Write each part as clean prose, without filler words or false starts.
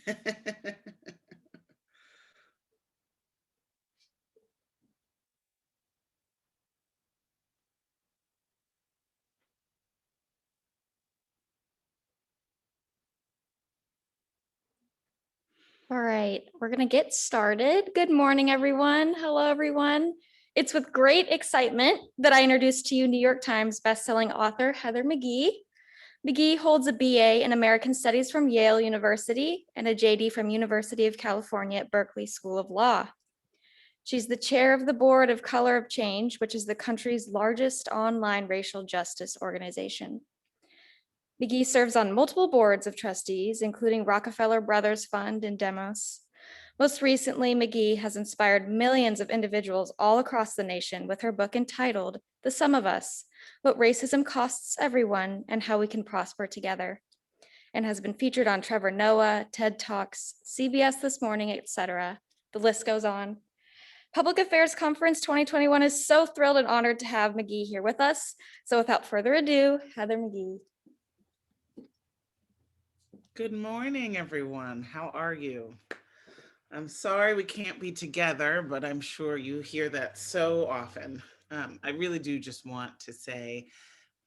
All right, we're going to get started. Good morning, everyone. Hello, everyone. It's with great excitement that I introduce to you New York Times bestselling author Heather McGhee. McGhee holds a BA in American Studies from Yale University and a JD from University of California at Berkeley School of Law. She's the chair of the board of Color of Change, which is the country's largest online racial justice organization. McGhee serves on multiple boards of trustees, including Rockefeller Brothers Fund and Demos. Most recently, McGhee has inspired millions of individuals all across the nation with her book entitled The Sum of Us: What Racism Costs Everyone and How We Can Prosper Together, and has been featured on Trevor Noah, TED Talks, CBS This Morning, etc. The list goes on. Public Affairs Conference 2021 is so thrilled and honored to have McGhee here with us. So without further ado, Heather McGhee. Good morning, everyone. How are you? I'm sorry we can't be together, but I'm sure you hear that so often. I really do just want to say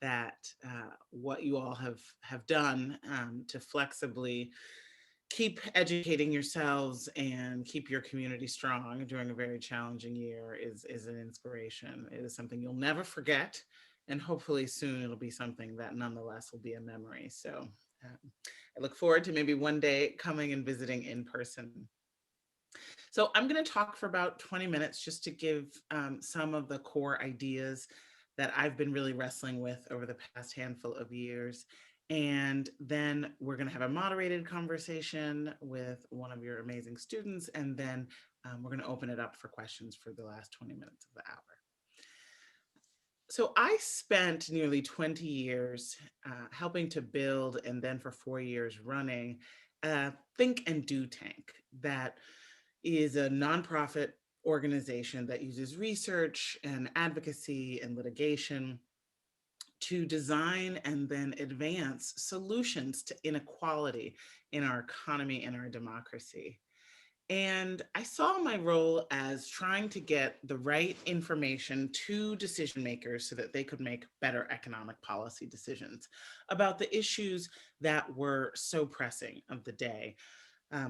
that what you all have done to flexibly keep educating yourselves and keep your community strong during a very challenging year is an inspiration. It is something you'll never forget, and hopefully soon it'll be something that nonetheless will be a memory. So I look forward to maybe one day coming and visiting in person. So I'm going to talk for about 20 minutes just to give some of the core ideas that I've been really wrestling with over the past handful of years. And then we're going to have a moderated conversation with one of your amazing students. And then we're going to open it up for questions for the last 20 minutes of the hour. So I spent nearly 20 years helping to build, and then for 4 years running, Think and Do Tank that is a nonprofit organization that uses research and advocacy and litigation to design and then advance solutions to inequality in our economy and our democracy. And I saw my role as trying to get the right information to decision makers so that they could make better economic policy decisions about the issues that were so pressing of the day,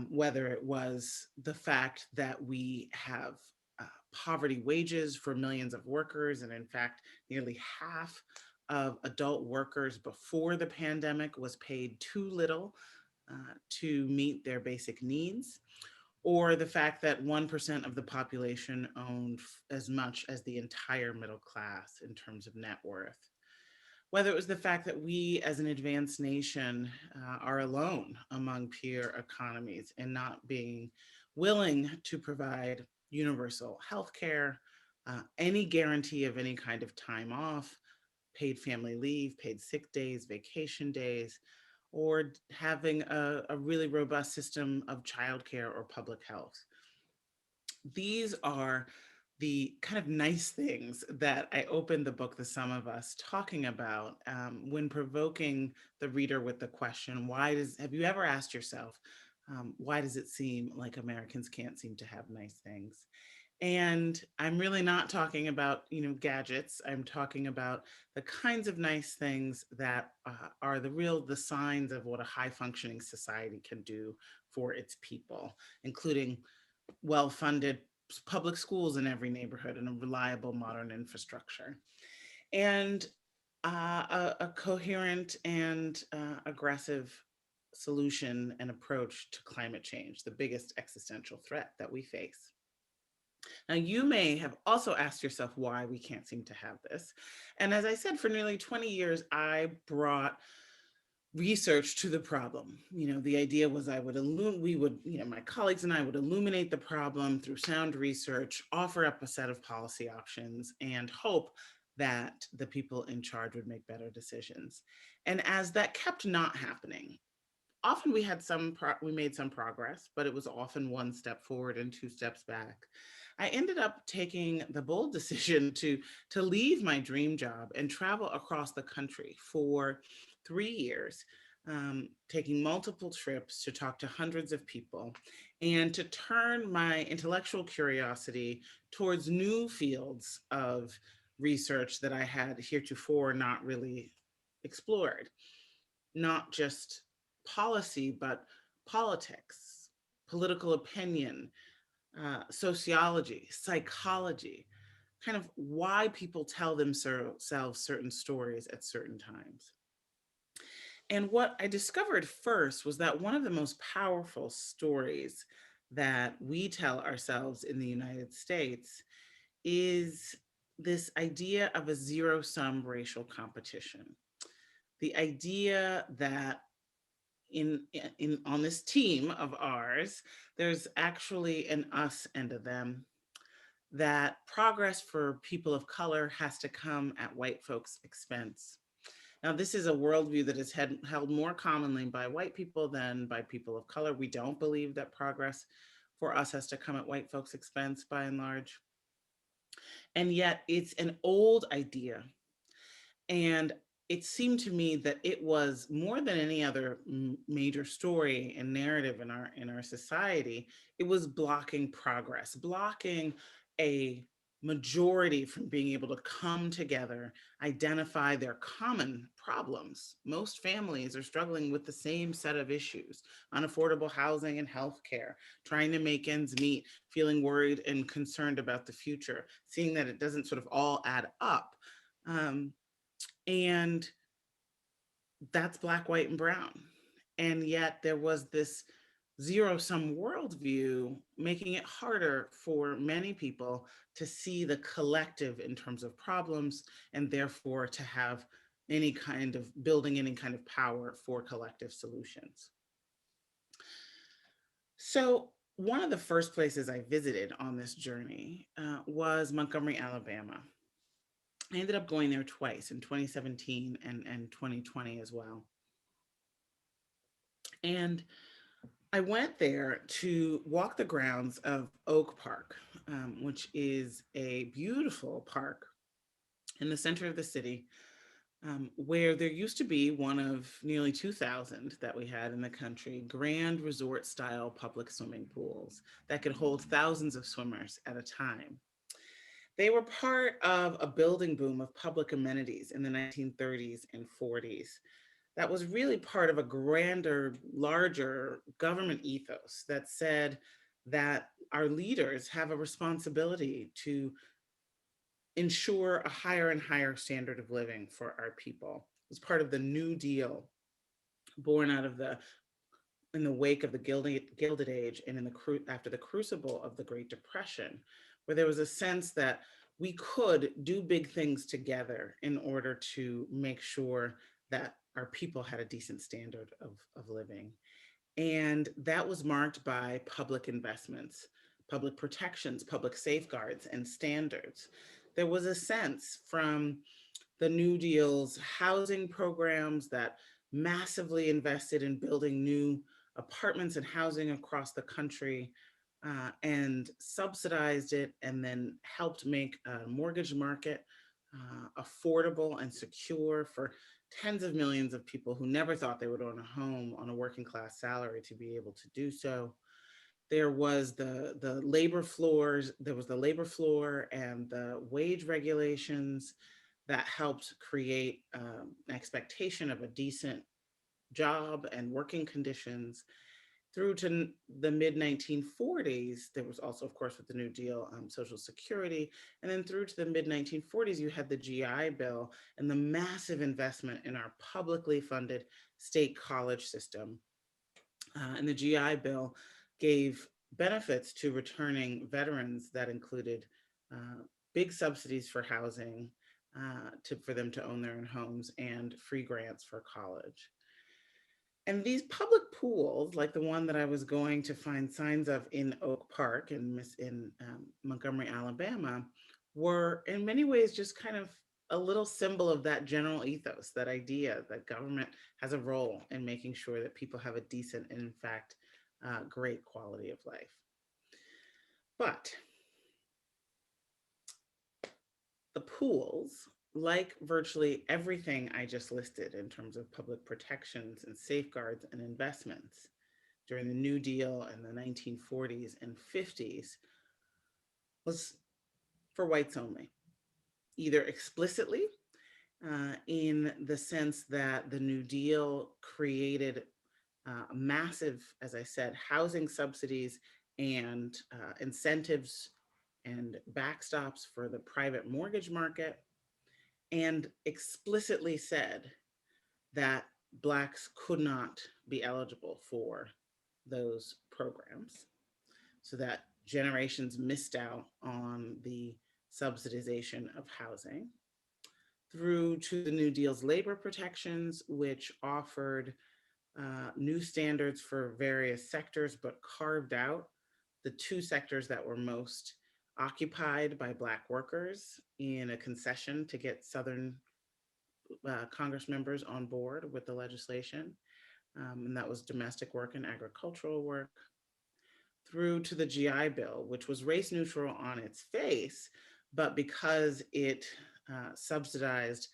whether it was the fact that we have poverty wages for millions of workers, and in fact, nearly half of adult workers before the pandemic was paid too little to meet their basic needs, or the fact that 1% of the population owned as much as the entire middle class in terms of net worth. Whether it was the fact that we as an advanced nation are alone among peer economies in not being willing to provide universal health care, any guarantee of any kind of time off, paid family leave, paid sick days, vacation days, or having a really robust system of childcare or public health. These are the kind of nice things that I opened the book, The Sum of Us, talking about when provoking the reader with the question, have you ever asked yourself, why does it seem like Americans can't seem to have nice things? And I'm really not talking about, gadgets. I'm talking about the kinds of nice things that are the signs of what a high functioning society can do for its people, including well-funded public schools in every neighborhood and a reliable modern infrastructure. And a coherent and aggressive solution and approach to climate change, the biggest existential threat that we face. Now, you may have also asked yourself why we can't seem to have this. And as I said, for nearly 20 years, I brought research to the problem. The idea was my colleagues and I would illuminate the problem through sound research, offer up a set of policy options, and hope that the people in charge would make better decisions. And as that kept not happening, often we made some progress, but it was often one step forward and two steps back. I ended up taking the bold decision to leave my dream job and travel across the country for 3 years, taking multiple trips to talk to hundreds of people and to turn my intellectual curiosity towards new fields of research that I had heretofore not really explored, not just policy, but politics, political opinion, sociology, psychology, kind of why people tell themselves certain stories at certain times. And what I discovered first was that one of the most powerful stories that we tell ourselves in the United States is this idea of a zero sum racial competition. The idea that in on this team of ours, there's actually an us and a them, that progress for people of color has to come at white folks' expense. Now, this is a worldview that is held more commonly by white people than by people of color. We don't believe that progress for us has to come at white folks' expense by and large. And yet, it's an old idea. And it seemed to me that it was more than any other major story and narrative in our society. It was blocking progress, blocking a majority from being able to come together, identify their common problems. Most families are struggling with the same set of issues: unaffordable housing and healthcare, trying to make ends meet, feeling worried and concerned about the future, seeing that it doesn't sort of all add up. Um, and that's black, white, and brown. And yet there was this zero sum worldview, making it harder for many people to see the collective in terms of problems, and therefore to have any kind of building any kind of power for collective solutions. So, one of the first places I visited on this journey was Montgomery, Alabama. I ended up going there twice, in 2017 and 2020 as well. And I went there to walk the grounds of Oak Park, which is a beautiful park in the center of the city, where there used to be one of nearly 2,000 that we had in the country, grand resort style public swimming pools that could hold thousands of swimmers at a time. They were part of a building boom of public amenities in the 1930s and 40s that was really part of a grander, larger government ethos that said that our leaders have a responsibility to ensure a higher and higher standard of living for our people. It was part of the New Deal, born out of the in the wake of the Gilded Age and in after the crucible of the Great Depression, where there was a sense that we could do big things together in order to make sure that our people had a decent standard of living. And that was marked by public investments, public protections, public safeguards, and standards. There was a sense from the New Deal's housing programs that massively invested in building new apartments and housing across the country, and subsidized it, and then helped make a mortgage market affordable and secure for tens of millions of people who never thought they would own a home on a working class salary to be able to do so. There was the labor floors, there was the labor floor and the wage regulations that helped create an expectation of a decent job and working conditions. Through to the mid 1940s, there was also, of course, with the New Deal, Social Security. And then through to the mid 1940s, you had the GI Bill and the massive investment in our publicly funded state college system. And the GI Bill gave benefits to returning veterans that included big subsidies for housing, for them to own their own homes, and free grants for college. And these public pools, like the one that I was going to find signs of in Oak Park in Montgomery, Alabama, were in many ways just kind of a little symbol of that general ethos, that idea that government has a role in making sure that people have a decent and, in fact, great quality of life. But the pools like virtually everything I just listed in terms of public protections and safeguards and investments during the New Deal in the 1940s and 50s, was for whites only, either explicitly in the sense that the New Deal created massive, as I said, housing subsidies and incentives and backstops for the private mortgage market, and explicitly said that Blacks could not be eligible for those programs, so that generations missed out on the subsidization of housing, through to the New Deal's labor protections, which offered new standards for various sectors, but carved out the two sectors that were most occupied by Black workers in a concession to get Southern Congress members on board with the legislation. And that was domestic work and agricultural work, through to the GI Bill, which was race neutral on its face, but because it subsidized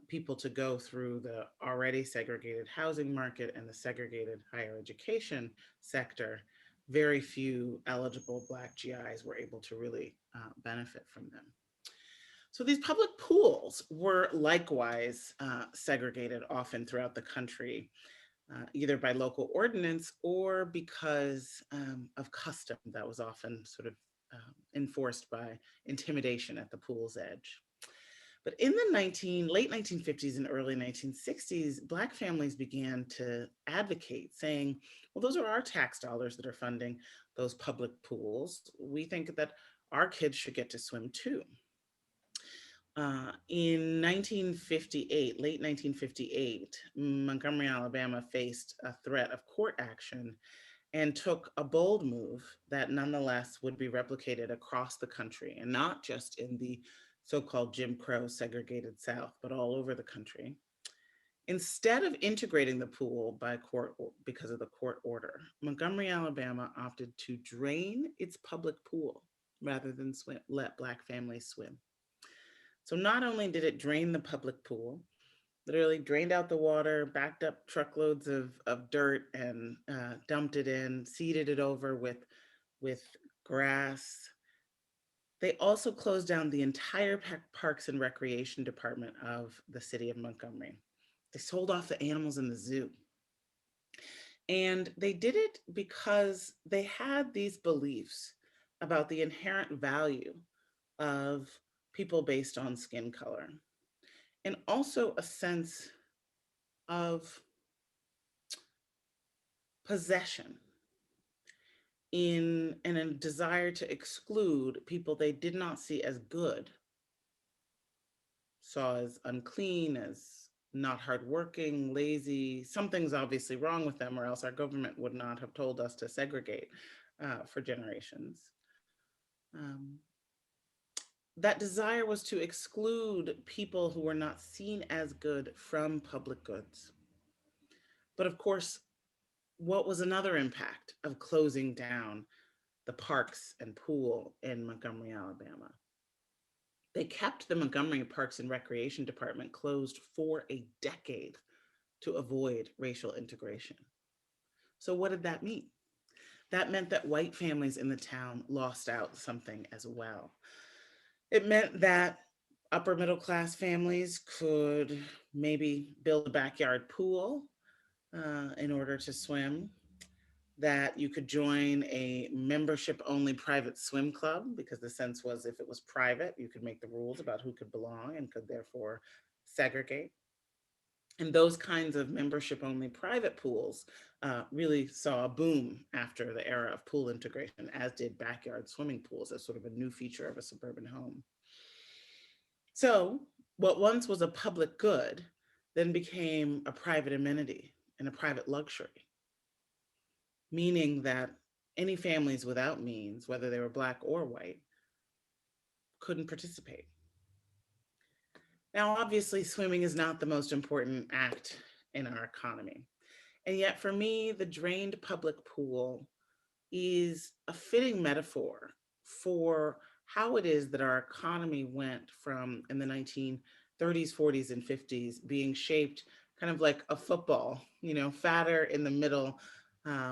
people to go through the already segregated housing market and the segregated higher education sector, very few eligible Black GIs were able to really benefit from them. So these public pools were likewise segregated often throughout the country, either by local ordinance or because of custom that was often sort of enforced by intimidation at the pool's edge. But in the late 1950s and early 1960s, Black families began to advocate, saying, well, those are our tax dollars that are funding those public pools. We think that our kids should get to swim too. In 1958, late 1958, Montgomery, Alabama faced a threat of court action and took a bold move that nonetheless would be replicated across the country, and not just in the so-called Jim Crow segregated South, but all over the country. Instead of integrating the pool by court because of the court order, Montgomery, Alabama opted to drain its public pool rather than let Black families swim. So not only did it drain the public pool, literally drained out the water, backed up truckloads of dirt and dumped it in, seeded it over with grass. They also closed down the entire Parks and Recreation Department of the city of Montgomery. They sold off the animals in the zoo. And they did it because they had these beliefs about the inherent value of people based on skin color, and also a sense of possession and a desire to exclude people they did not see as good, saw as unclean, as not hardworking, lazy. Something's obviously wrong with them, or else our government would not have told us to segregate for generations. That desire was to exclude people who were not seen as good from public goods. But of course, what was another impact of closing down the parks and pool in Montgomery, Alabama? They kept the Montgomery Parks and Recreation Department closed for a decade to avoid racial integration. So what did that mean? That meant that white families in the town lost out something as well. It meant that upper middle class families could maybe build a backyard pool in order to swim, that you could join a membership only private swim club, because the sense was if it was private, you could make the rules about who could belong and could therefore segregate. And those kinds of membership only private pools really saw a boom after the era of pool integration, as did backyard swimming pools as sort of a new feature of a suburban home. So what once was a public good then became a private amenity and a private luxury, meaning that any families without means, whether they were Black or white, couldn't participate. Now, obviously, swimming is not the most important act in our economy. And yet, for me, the drained public pool is a fitting metaphor for how it is that our economy went from in the 1930s, 40s, and 50s being shaped kind of like a football, fatter in the middle,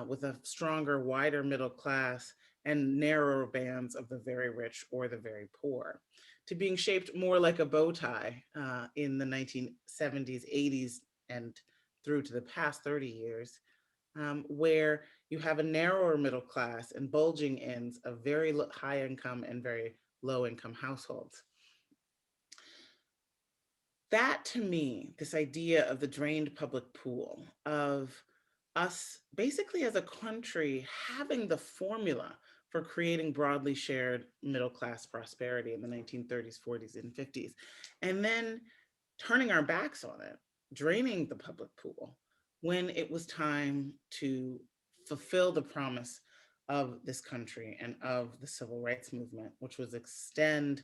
with a stronger, wider middle class and narrower bands of the very rich or the very poor, to being shaped more like a bow tie in the 1970s, 80s, and through to the past 30 years, where you have a narrower middle class and bulging ends of very high income and very low income households. That to me, this idea of the drained public pool, of us basically as a country having the formula for creating broadly shared middle class prosperity in the 1930s, 40s, and 50s, and then turning our backs on it, draining the public pool when it was time to fulfill the promise of this country and of the civil rights movement, which was extend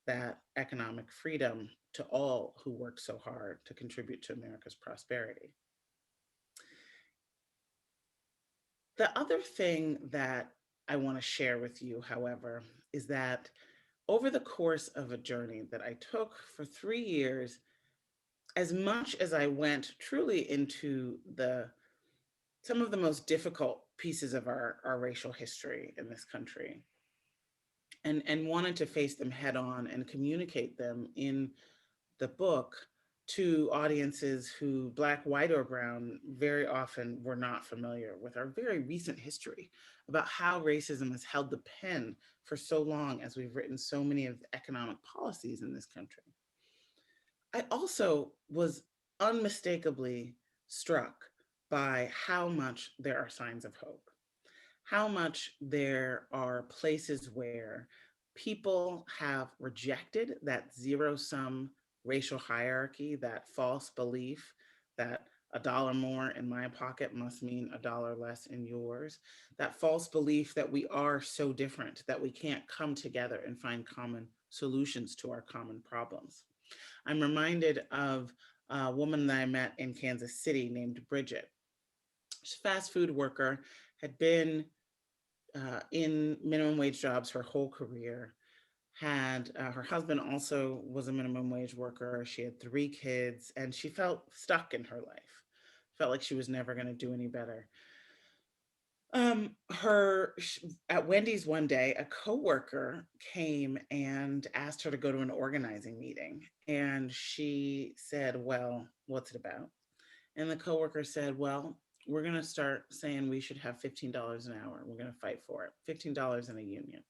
that economic freedom to all who work so hard to contribute to America's prosperity. The other thing that I want to share with you, however, is that over the course of a journey that I took for 3 years, as much as I went truly into some of the most difficult pieces of our racial history in this country, and wanted to face them head on and communicate them in the book to audiences who, Black, white, or brown, very often were not familiar with our very recent history about how racism has held the pen for so long as we've written so many of the economic policies in this country. I also was unmistakably struck by how much there are signs of hope, how much there are places where people have rejected that zero sum racial hierarchy, that false belief that a dollar more in my pocket must mean a dollar less in yours, that false belief that we are so different that we can't come together and find common solutions to our common problems. I'm reminded of a woman that I met in Kansas City named Bridget. She's a fast food worker, had been in minimum wage jobs her whole career. Had her husband also was a minimum wage worker. She had 3 kids, and she felt stuck in her life. Felt like she was never going to do any better. At Wendy's one day, a coworker came and asked her to go to an organizing meeting, and she said, "Well, what's it about?" And the coworker said, "Well, we're going to start saying we should have $15 an hour. We're going to fight for it. $15 in a union."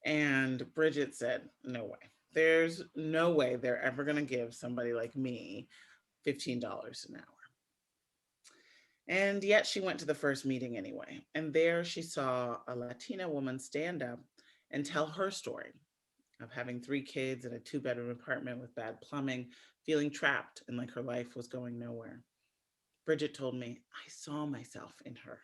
And Bridget said, "No way. There's no way they're ever going to give somebody like me $15 an hour." And yet she went to the first meeting anyway. And there she saw a Latina woman stand up and tell her story of having 3 kids in a 2-bedroom apartment with bad plumbing, feeling trapped and like her life was going nowhere. Bridget told me, "I saw myself in her."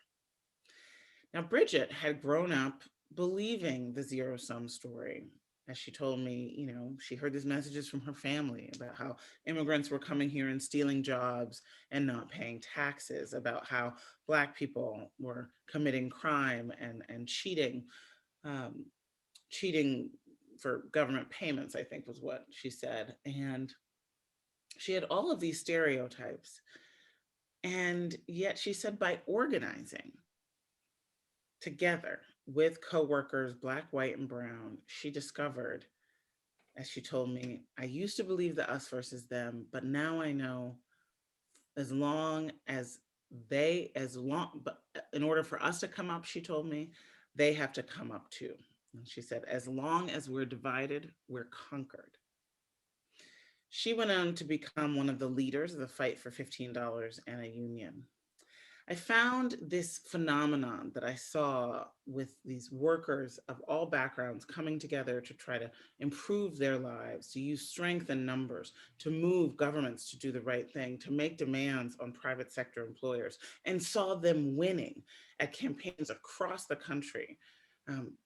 Now, Bridget had grown up believing the zero sum story. As she told me, she heard these messages from her family about how immigrants were coming here and stealing jobs and not paying taxes, about how Black people were committing crime and cheating, um, cheating for government payments, I think was what she said. And she had all of these stereotypes. And yet she said by organizing together with coworkers, Black, white, and brown, she discovered, as she told me, "I used to believe the us versus them, but now I know as long as but in order for us to come up," she told me, "they have to come up too." And she said, "As long as we're divided, we're conquered." She went on to become one of the leaders of the fight for $15 and a union. I found this phenomenon that I saw with these workers of all backgrounds coming together to try to improve their lives, to use strength in numbers, to move governments to do the right thing, to make demands on private sector employers, and saw them winning at campaigns across the country. Um,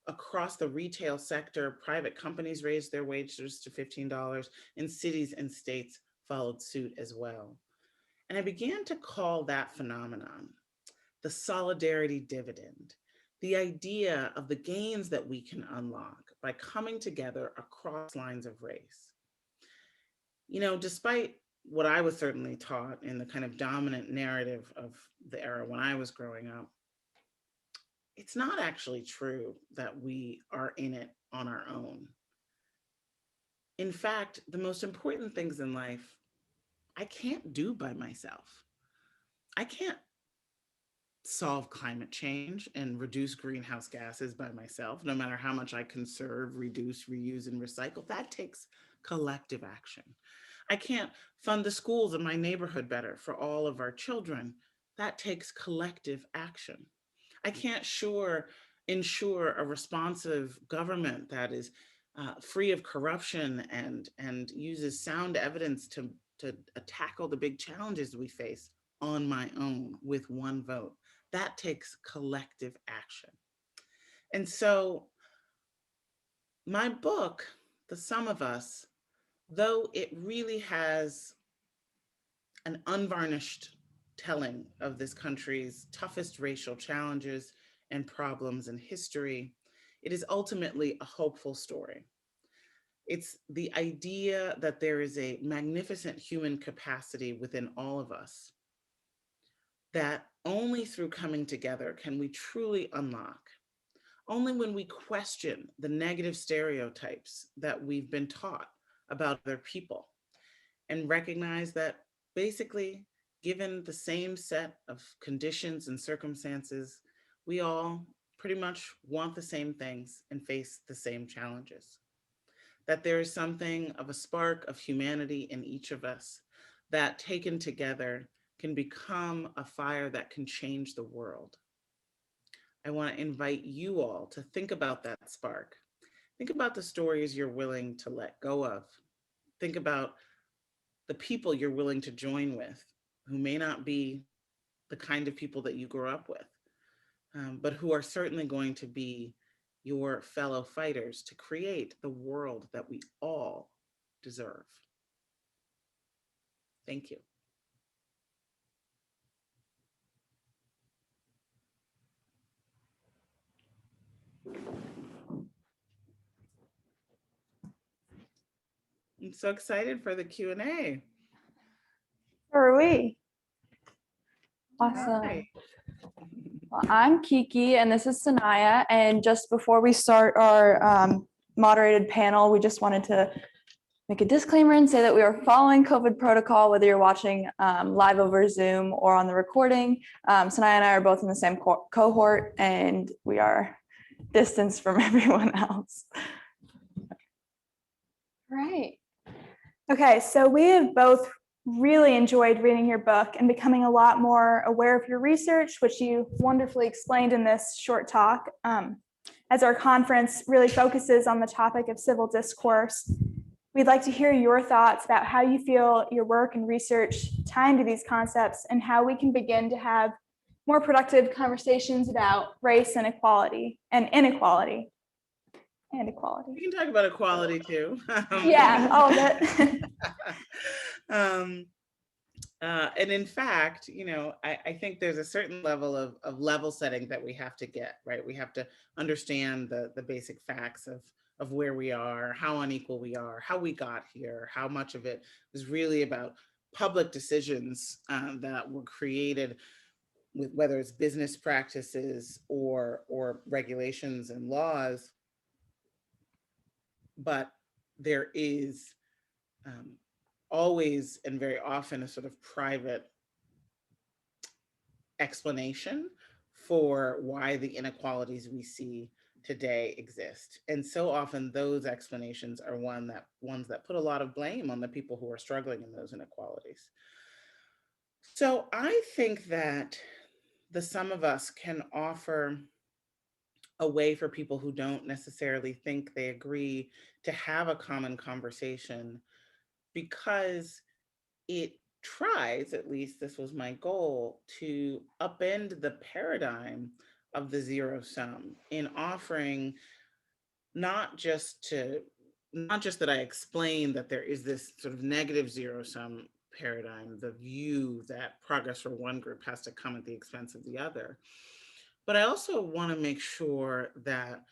Across the retail sector, private companies raised their wages to $15, and cities and states followed suit as well. And I began to call that phenomenon the solidarity dividend, the idea of the gains that we can unlock by coming together across lines of race. You know, despite what I was certainly taught in the kind of dominant narrative of the era when I was growing up, it's not actually true that we are in it on our own. In fact, the most important things in life I can't do by myself. I can't solve climate change and reduce greenhouse gases by myself, no matter how much I conserve, reduce, reuse, and recycle. That takes collective action. I can't fund the schools in my neighborhood better for all of our children. That takes collective action. I can't ensure a responsive government that is free of corruption and uses sound evidence to tackle the big challenges we face on my own with one vote. That takes collective action. And so my book, The Sum of Us, though it really has an unvarnished telling of this country's toughest racial challenges and problems in history, it is ultimately a hopeful story. It's the idea that there is a magnificent human capacity within all of us that only through coming together can we truly unlock. Only when we question the negative stereotypes that we've been taught about other people and recognize that basically, given the same set of conditions and circumstances, we all pretty much want the same things and face the same challenges. That there is something of a spark of humanity in each of us that taken together can become a fire that can change the world. I want to invite you all to think about that spark. Think about the stories you're willing to let go of. Think about the people you're willing to join with, who may not be the kind of people that you grew up with, but who are certainly going to be your fellow fighters to create the world that we all deserve. Thank you. I'm so excited for the Q&A. So are we? Awesome. Hi. Well, I'm Kiki and this is Sanaya. And just before we start our moderated panel, we just wanted to make a disclaimer and say that we are following COVID protocol, whether you're watching live over Zoom or on the recording. Sanaya and I are both in the same cohort and we are distanced from everyone else. Right. Okay, so we have both really enjoyed reading your book and becoming a lot more aware of your research, which you wonderfully explained in this short talk. As our conference really focuses on the topic of civil discourse, we'd like to hear your thoughts about how you feel your work and research tie into these concepts and how we can begin to have more productive conversations about race and equality and inequality. And equality. We can talk about equality too. Yeah, all of it. And in fact, you know, I think there's a certain level of level setting that we have to get, right? We have to understand the basic facts of where we are, how unequal we are, how we got here, how much of it was really about public decisions that were created with whether it's business practices or regulations and laws. But there is always and very often a sort of private explanation for why the inequalities we see today exist. And so often those explanations are ones that put a lot of blame on the people who are struggling in those inequalities. So I think that The Sum of Us can offer a way for people who don't necessarily think they agree to have a common conversation, because it tries, at least this was my goal, to upend the paradigm of the zero sum in offering not just that I explain that there is this sort of negative zero sum paradigm, the view that progress for one group has to come at the expense of the other, But I also want to make sure that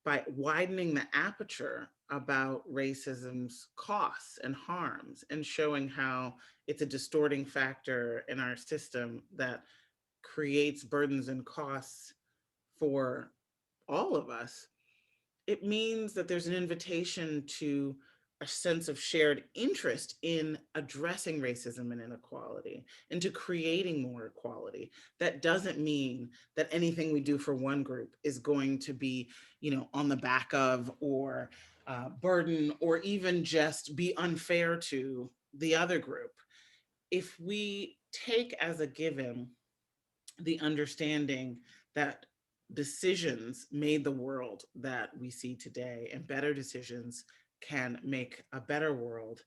by widening the aperture about racism's costs and harms and showing how it's a distorting factor in our system that creates burdens and costs for all of us, it means that there's an invitation to a sense of shared interest in addressing racism and inequality and to creating more equality. That doesn't mean that anything we do for one group is going to be, on the back of or burden or even just be unfair to the other group. If we take as a given the understanding that decisions made the world that we see today, and better decisions can make a better world,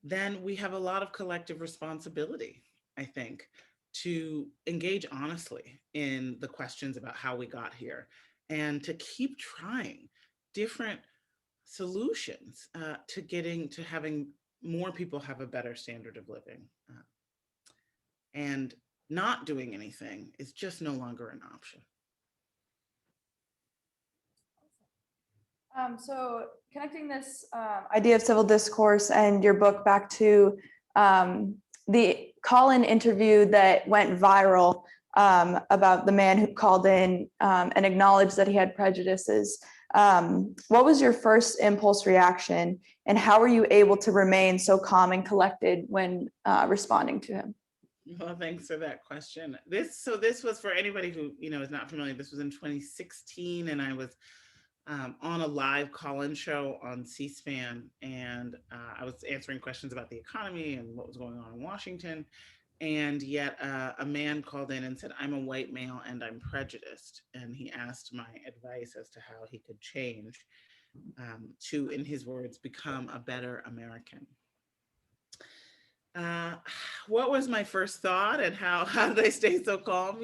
then we have a lot of collective responsibility, I think, to engage honestly in the questions about how we got here and to keep trying different solutions to having more people have a better standard of living. And not doing anything is just no longer an option. So connecting this idea of civil discourse and your book back to the call-in interview that went viral about the man who called in and acknowledged that he had prejudices. What was your first impulse reaction, and how were you able to remain so calm and collected when responding to him? Well, thanks for that question. This was, for anybody who is not familiar, this was in 2016, and I was on a live call-in show on C-SPAN, and I was answering questions about the economy and what was going on in Washington. And yet a man called in and said, "I'm a white male and I'm prejudiced." And he asked my advice as to how he could change to, in his words, become a better American. What was my first thought, and how did I stay so calm?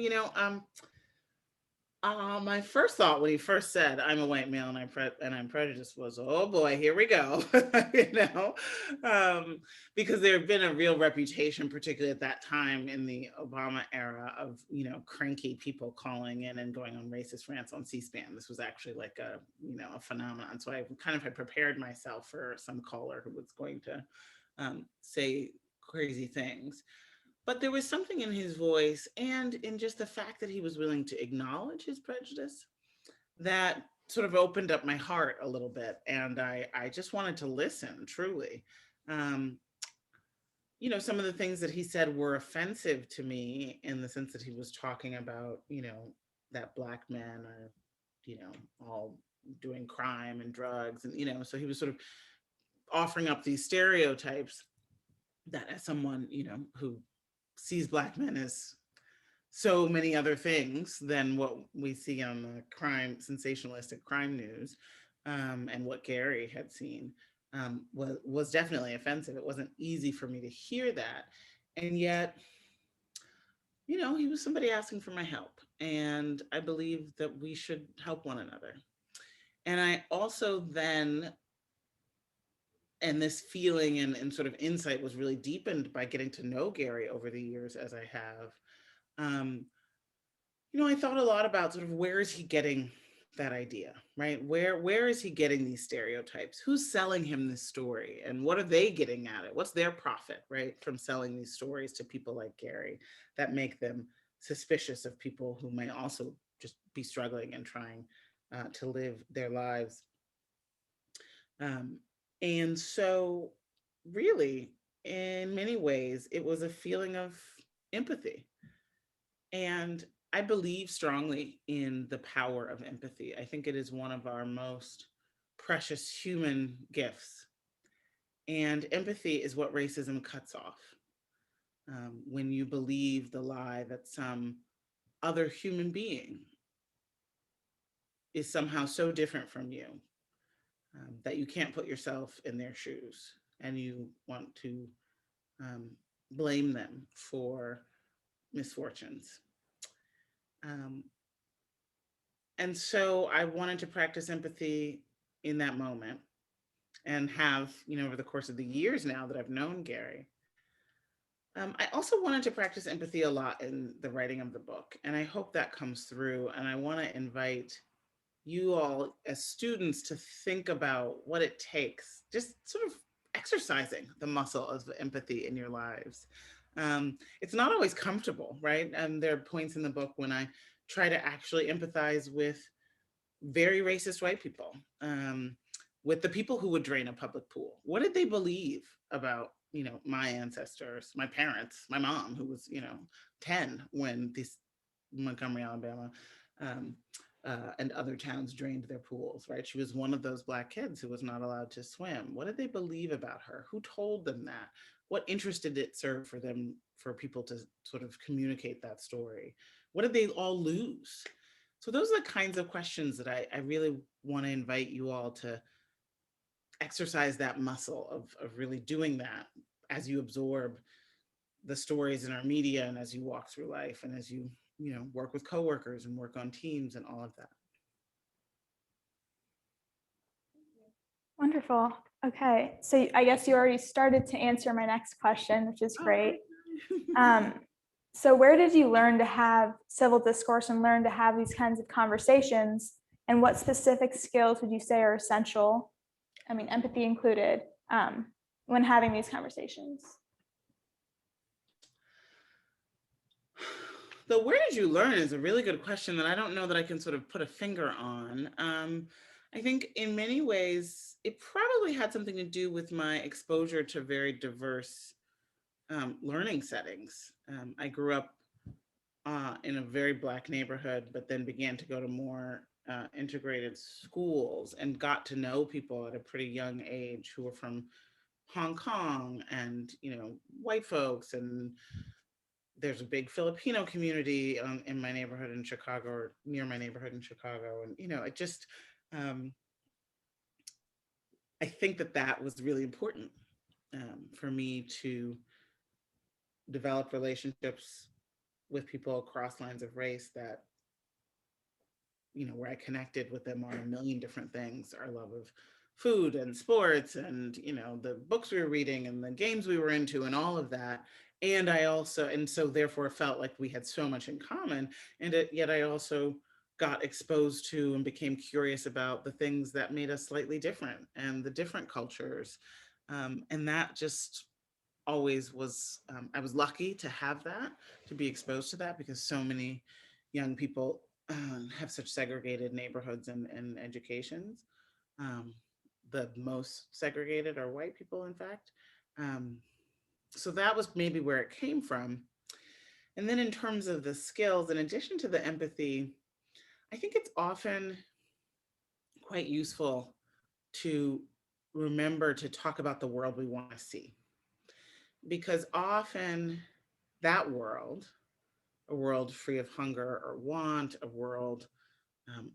My first thought when he first said, "I'm a white male and I'm prejudiced," was, "Oh boy, here we go." Because there had been a real reputation, particularly at that time in the Obama era, of cranky people calling in and going on racist rants on C-SPAN. This was actually like a phenomenon. So I kind of had prepared myself for some caller who was going to say crazy things. But there was something in his voice and in just the fact that he was willing to acknowledge his prejudice that sort of opened up my heart a little bit. And I just wanted to listen, truly. Some of the things that he said were offensive to me, in the sense that he was talking about, that Black men are, all doing crime and drugs. And, so he was sort of offering up these stereotypes that, as someone, who sees Black men as so many other things than what we see on the sensationalistic crime news, and what Gary had seen, was definitely offensive. It wasn't easy for me to hear that. And yet, he was somebody asking for my help. And I believe that we should help one another. And I also then, and this feeling and sort of insight was really deepened by getting to know Gary over the years, as I have. I thought a lot about sort of, where is he getting that idea, right? Where is he getting these stereotypes? Who's selling him this story? And what are they getting at it? What's their profit, right, from selling these stories to people like Gary that make them suspicious of people who may also just be struggling and trying to live their lives? And so really, in many ways, it was a feeling of empathy. And I believe strongly in the power of empathy. I think it is one of our most precious human gifts. And empathy is what racism cuts off. When you believe the lie that some other human being is somehow so different from you, that you can't put yourself in their shoes, and you want to blame them for misfortunes. And so I wanted to practice empathy in that moment, and have, over the course of the years now that I've known Gary, I also wanted to practice empathy a lot in the writing of the book, and I hope that comes through. And I want to invite you all as students to think about what it takes, just sort of exercising the muscle of empathy in your lives. It's not always comfortable, right? And there are points in the book when I try to actually empathize with very racist white people, with the people who would drain a public pool. What did they believe about, my ancestors, my parents, my mom, who was, 10 when this Montgomery, Alabama, um, and other towns drained their pools, right? She was one of those Black kids who was not allowed to swim. What did they believe about her? Who told them that? What interest did it serve for them, for people to sort of communicate that story? What did they all lose? So those are the kinds of questions that I really want to invite you all to exercise that muscle of really doing that as you absorb the stories in our media and as you walk through life and as you work with coworkers and work on teams and all of that. Wonderful. Okay, so I guess you already started to answer my next question, which is great. So where did you learn to have civil discourse and learn to have these kinds of conversations? And what specific skills would you say are essential, I mean, empathy included, when having these conversations? The where did you learn is a really good question that I don't know that I can sort of put a finger on. I think in many ways, it probably had something to do with my exposure to very diverse learning settings. I grew up in a very Black neighborhood, but then began to go to more integrated schools and got to know people at a pretty young age who were from Hong Kong and, white folks. And there's a big Filipino community in my neighborhood in Chicago, or near my neighborhood in Chicago. And, it just, I think that was really important for me to develop relationships with people across lines of race that, where I connected with them on a million different things, our love of food and sports and, the books we were reading and the games we were into and all of that. And so therefore felt like we had so much in common. And yet I also got exposed to and became curious about the things that made us slightly different and the different cultures. And that just always was, I was lucky to have that, to be exposed to that, because so many young people have such segregated neighborhoods and educations. The most segregated are white people, in fact. So that was maybe where it came from. And then in terms of the skills, in addition to the empathy, I think it's often quite useful to remember to talk about the world we want to see. Because often that world, a world free of hunger or want, a world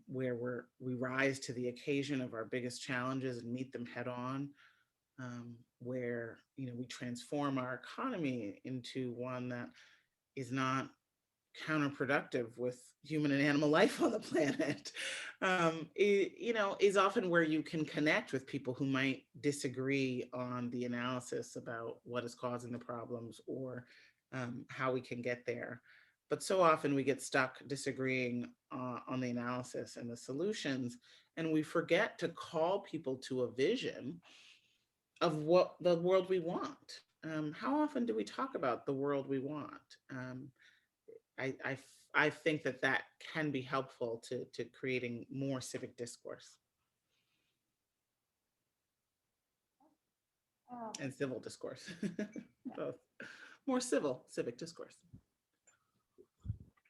where we rise to the occasion of our biggest challenges and meet them head on, where we transform our economy into one that is not counterproductive with human and animal life on the planet, is often where you can connect with people who might disagree on the analysis about what is causing the problems or how we can get there. But so often we get stuck disagreeing on the analysis and the solutions, and we forget to call people to a vision of what the world we want. How often do we talk about the world we want? I think that can be helpful to creating more civic discourse and civil discourse, both. More civic discourse.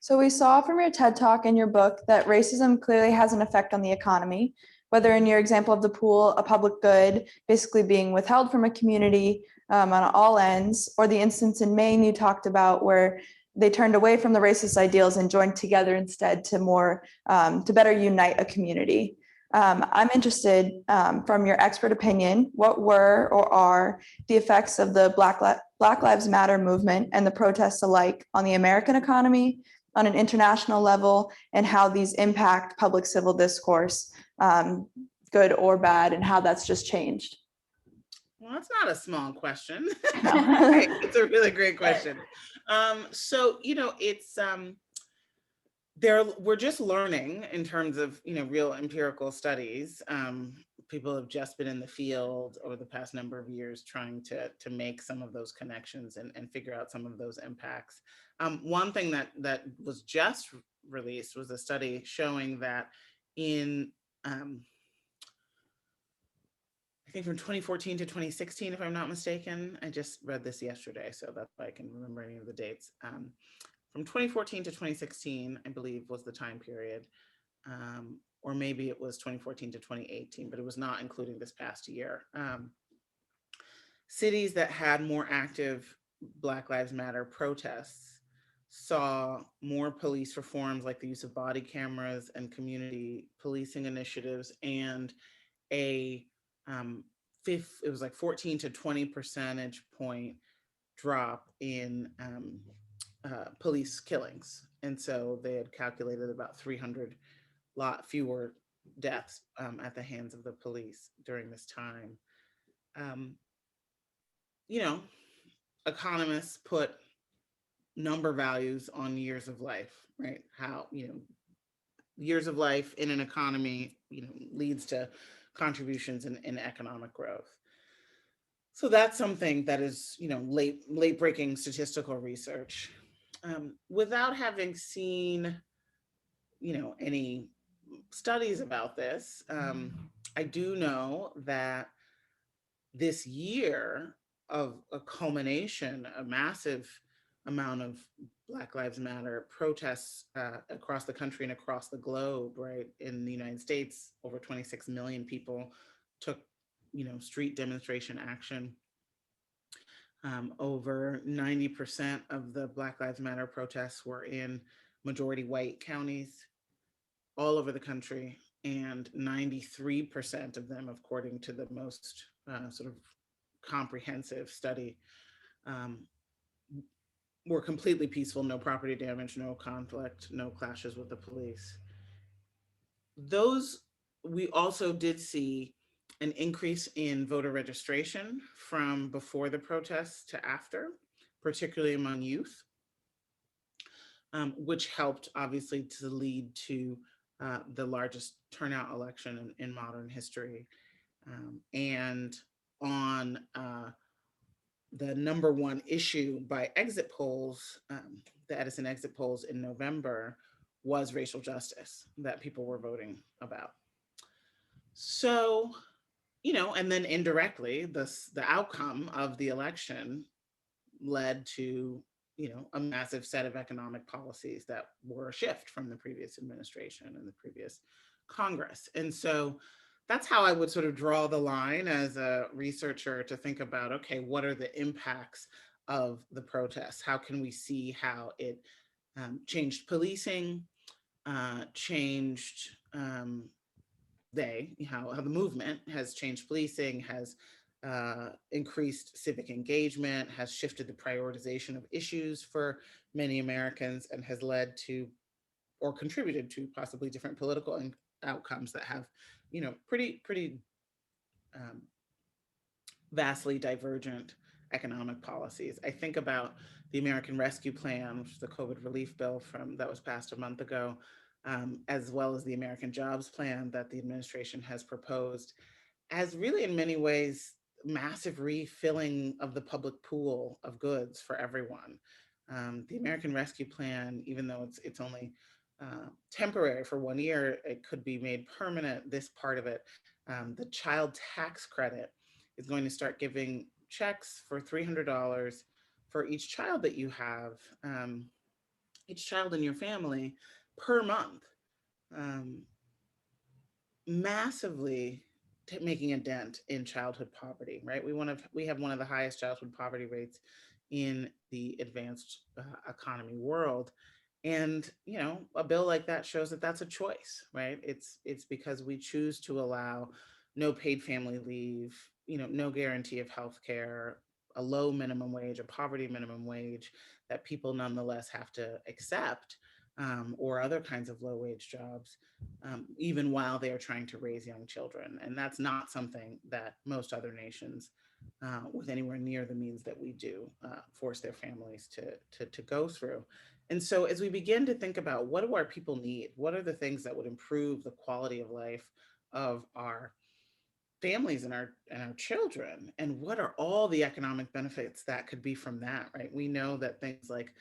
So we saw from your TED Talk and your book that racism clearly has an effect on the economy, whether in your example of the pool, a public good basically being withheld from a community on all ends, or the instance in Maine you talked about where they turned away from the racist ideals and joined together instead to better unite a community. I'm interested, from your expert opinion, what were or are the effects of the Black Lives Matter movement and the protests alike on the American economy, on an international level, and how these impact public civil discourse, good or bad, and how that's just changed? Well, Well, that's not a small question. Right, it's a really great question. So, it's we're just learning in terms of, real empirical studies. People have just been in the field over the past number of years trying to make some of those connections and figure out some of those impacts. One thing that was just released was a study showing that in I think from 2014 to 2016, if I'm not mistaken. I just read this yesterday, so that's why I can remember any of the dates. From 2014 to 2016, I believe, was the time period. Or maybe it was 2014 to 2018, but it was not including this past year. Cities that had more active Black Lives Matter protests saw more police reforms, like the use of body cameras and community policing initiatives, and a it was like 14 to 20 percentage point drop in police killings. And so they had calculated about 300 lot fewer deaths at the hands of the police during this time. Um, you know, Economists put number values on years of life, right? How, years of life in an economy, leads to contributions in economic growth. So that's something that is, late breaking statistical research. Without having seen, any studies about this, I do know that this year of a culmination, a massive amount of Black Lives Matter protests across the country and across the globe, right? In the United States, over 26 million people took, street demonstration action. Over 90% of the Black Lives Matter protests were in majority white counties all over the country, and 93% of them, according to the most sort of comprehensive study, were completely peaceful, no property damage, no conflict, no clashes with the police. We also did see an increase in voter registration from before the protests to after, particularly among youth, which helped obviously to lead to the largest turnout election in modern history. And on the number one issue by exit polls, the Edison exit polls in November, was racial justice that people were voting about. So, and then indirectly, the outcome of the election led to, a massive set of economic policies that were a shift from the previous administration and the previous Congress. And so that's how I would sort of draw the line as a researcher to think about, okay, what are the impacts of the protests? How can we see how it changed policing, changed how the movement has changed policing, has increased civic engagement, has shifted the prioritization of issues for many Americans, and has led to or contributed to possibly different political outcomes that have, pretty vastly divergent economic policies. I think about the American Rescue Plan, which is the COVID relief bill that was passed a month ago, as well as the American Jobs Plan that the administration has proposed, as really in many ways massive refilling of the public pool of goods for everyone. The American Rescue Plan, even though it's only temporary for 1 year, it could be made permanent. This part of it, the child tax credit, is going to start giving checks for $300 for each child that you have, each child in your family per month, massively making a dent in childhood poverty, right? We have one of the highest childhood poverty rates in the advanced economy world. And, a bill like that shows that that's a choice, right? It's because we choose to allow no paid family leave, no guarantee of health care, a low minimum wage, a poverty minimum wage that people nonetheless have to accept, or other kinds of low wage jobs, even while they are trying to raise young children. And that's not something that most other nations with anywhere near the means that we do, force their families to go through. And so as we begin to think about what do our people need, what are the things that would improve the quality of life of our families and our children, and what are all the economic benefits that could be from that, right? We know that things like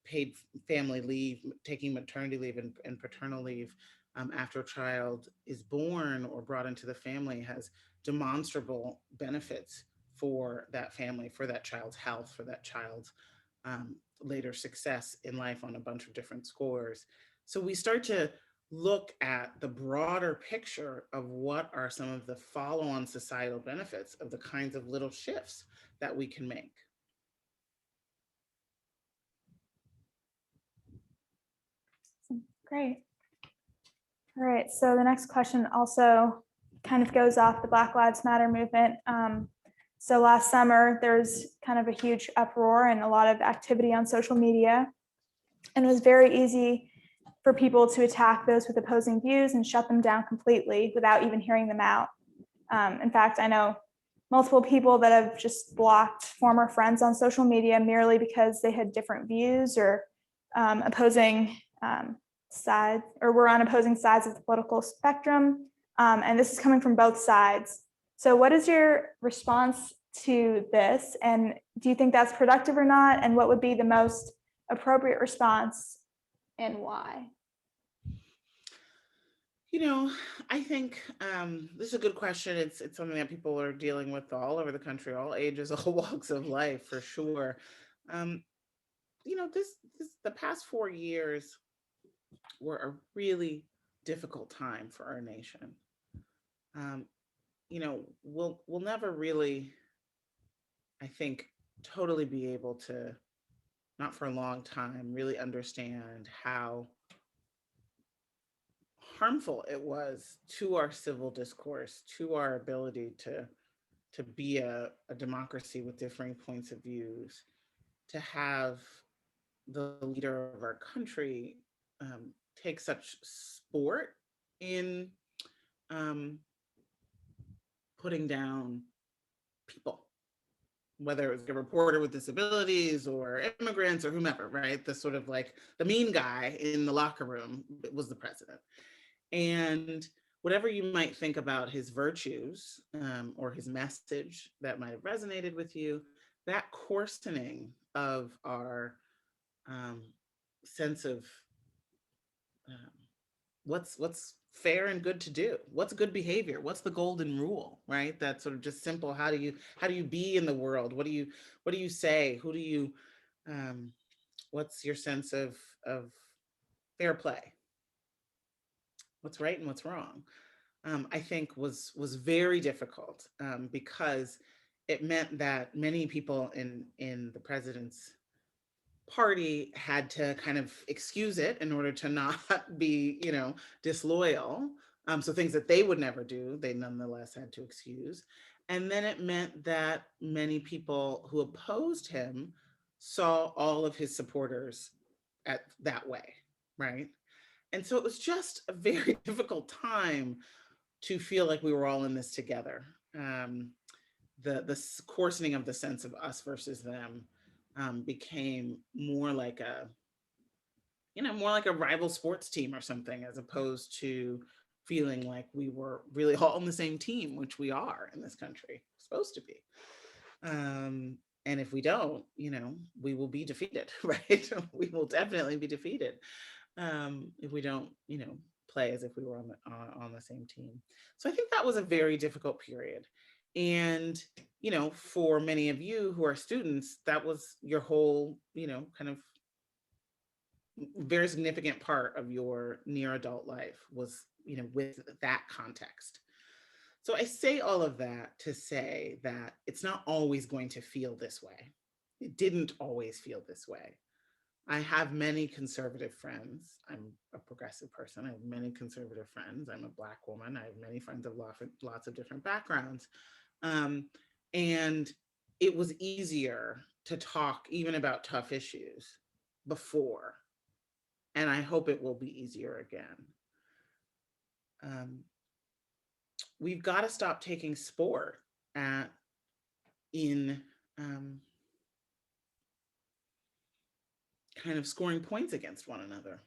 paid family leave, taking maternity leave and paternal leave after a child is born or brought into the family has demonstrable benefits for that family, for that child's health, for that child's later success in life on a bunch of different scores. So we start to look at the broader picture of what are some of the follow-on societal benefits of the kinds of little shifts that we can make. Great. All right, so the next question also kind of goes off the Black Lives Matter movement. So last summer, there was kind of a huge uproar and a lot of activity on social media. And it was very easy for people to attack those with opposing views and shut them down completely without even hearing them out. In fact, I know multiple people that have just blocked former friends on social media merely because they had different views or opposing sides, or were on opposing sides of the political spectrum. And this is coming from both sides. So what is your response to this? And do you think that's productive or not? And what would be the most appropriate response and why? You know, I think this is a good question. It's something that people are dealing with all over the country, all ages, all walks of life, for sure. Um, you know, this the past 4 years were a really difficult time for our nation. Um, you know, we'll never really, I think, totally be able to, not for a long time, really understand how harmful it was to our civil discourse, to our ability to be a democracy with differing points of views, to have the leader of our country take such sport in um, putting down people, whether it was a reporter with disabilities or immigrants or whomever, right? The sort of like the mean guy in the locker room was the president. And whatever you might think about his virtues or his message that might have resonated with you, that coarsening of our sense of um, what's fair and good to do, what's good behavior, what's the golden rule, right? That sort of just simple. How do you be in the world? What do you say? Who do you? Um, what's your sense of fair play? What's right and what's wrong? I think was very difficult because it meant that many people in the president's party had to kind of excuse it in order to not be, you know, disloyal. So things that they would never do, they nonetheless had to excuse. And then it meant that many people who opposed him saw all of his supporters at that way, right? And so it was just a very difficult time to feel like we were all in this together. The coarsening of the sense of us versus them became more like a, you know, more like a rival sports team or something, as opposed to feeling like we were really all on the same team, which we are in this country, supposed to be. And if we don't, you know, we will be defeated, right? We will definitely be defeated if we don't, you know, play as if we were on the same team. So I think that was a very difficult period. And, you know, for many of you who are students, that was your whole, you know, kind of very significant part of your near adult life was, you know, with that context. So I say all of that to say that it's not always going to feel this way. It didn't always feel this way. I have many conservative friends. I'm a progressive person. I have many conservative friends. I'm a Black woman. I have many friends of lots of different backgrounds. And it was easier to talk even about tough issues before. And I hope it will be easier again. We've got to stop taking sport at in kind of scoring points against one another.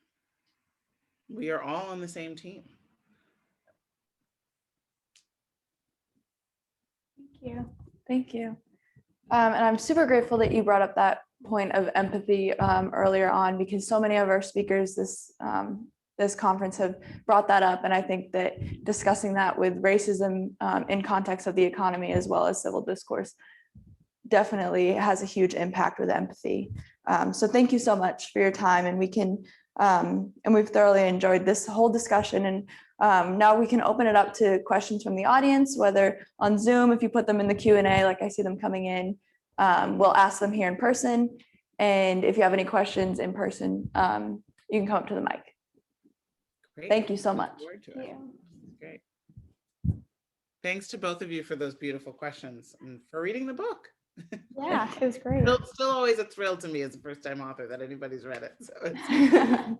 We are all on the same team. Thank you. Thank you. And I'm super grateful that you brought up that point of empathy earlier on, because so many of our speakers this conference have brought that up. And I think that discussing that with racism in context of the economy as well as civil discourse definitely has a huge impact with empathy. So thank you so much for your time, and we've thoroughly enjoyed this whole discussion. And now we can open it up to questions from the audience, whether on Zoom, if you put them in the Q&A, like I see them coming in, we'll ask them here in person. And if you have any questions in person, you can come up to the mic. Great. Thank you so Look much. forward to it. Thank you. Great. Thanks to both of you for those beautiful questions and for reading the book. Yeah, it was great. Still always a thrill to me as a first-time author that anybody's read it. So it's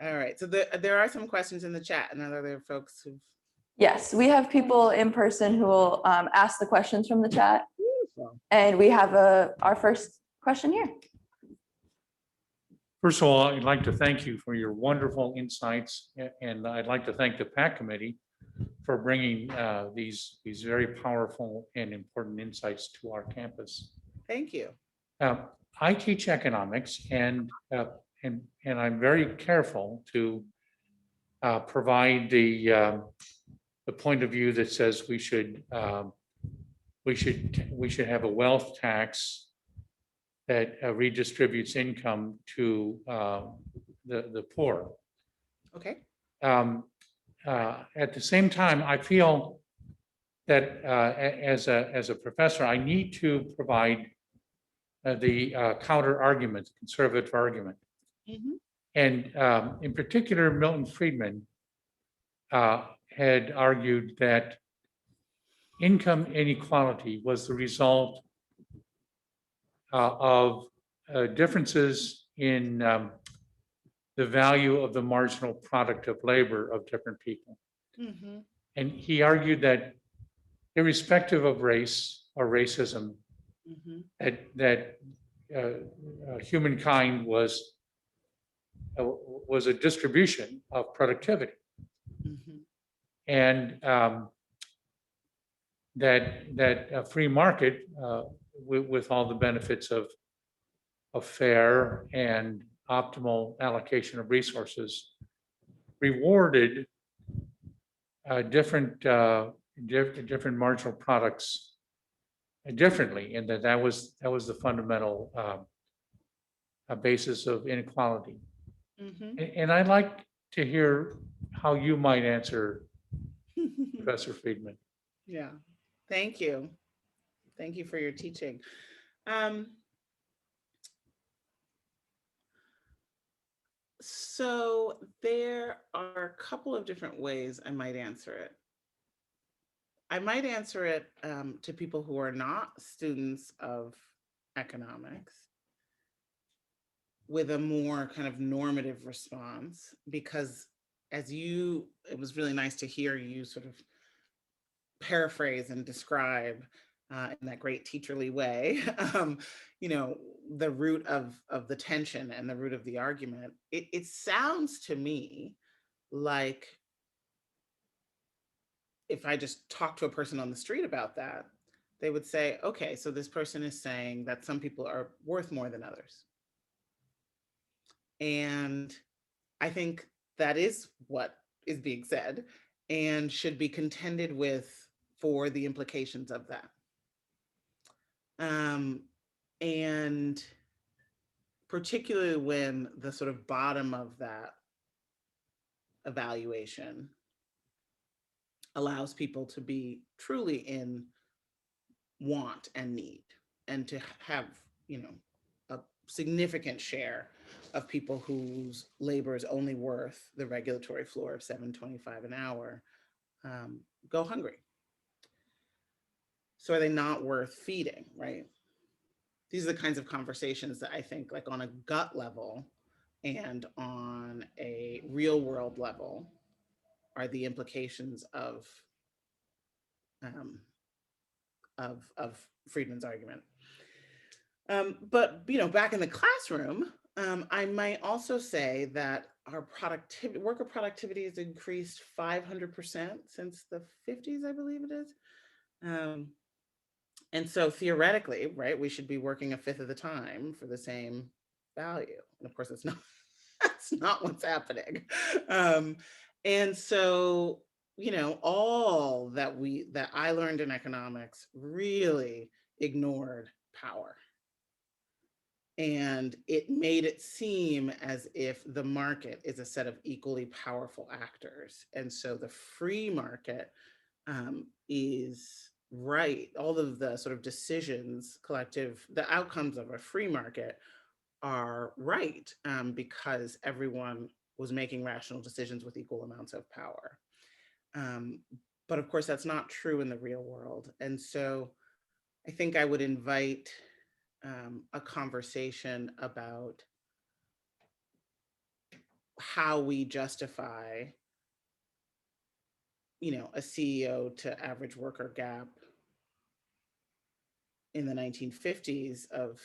all right. So there are some questions in the chat, and are there folks who've Yes, we have people in person who will ask the questions from the chat. Beautiful. And we have our first question here. First of all, I'd like to thank you for your wonderful insights, and I'd like to thank the PAC committee for bringing these very powerful and important insights to our campus. Thank you. I teach economics, and I'm very careful to provide the point of view that says we should have a wealth tax that redistributes income to the poor. Okay. At the same time, I feel that as a professor, I need to provide the counter argument, conservative argument. Mhm. And in particular, Milton Friedman had argued that income inequality was the result of differences in the value of the marginal product of labor of different people. Mhm. And he argued that irrespective of race or racism, Mhm. that humankind was a distribution of productivity, Mhm. and that a free market with all the benefits of fair and optimal allocation of resources rewarded different marginal products differently, and that was the fundamental basis of inequality. Mhm. And I'd like to hear how you might answer Professor Friedman. Yeah. Thank you. Thank you for your teaching. So there are a couple of different ways I might answer it. I might answer it to people who are not students of economics with a more kind of normative response, because it was really nice to hear you sort of paraphrase and describe in that great teacherly way, the root of the tension and the root of the argument. It sounds to me like if I just talk to a person on the street about that, they would say, okay, so this person is saying that some people are worth more than others. And I think that is what is being said and should be contended with for the implications of that. And particularly when the sort of bottom of that evaluation allows people to be truly in want and need, and to have, a significant share of people whose labor is only worth the regulatory floor of $7.25 an hour go hungry. So are they not worth feeding, right? These are the kinds of conversations that I think, like on a gut level and on a real world level, are the implications of of Friedman's argument. But back in the classroom, I might also say that our worker productivity has increased 500% since the 50s, I believe it is. And so theoretically, right, we should be working a fifth of the time for the same value. And of course, it's not. That's not what's happening. And so, all that I learned in economics really ignored power. And it made it seem as if the market is a set of equally powerful actors. And so the free market is right. All of the sort of decisions, the outcomes of a free market are right, because everyone was making rational decisions with equal amounts of power. But of course, that's not true in the real world. And so I think I would invite a conversation about how we justify, a CEO to average worker gap in the 1950s of,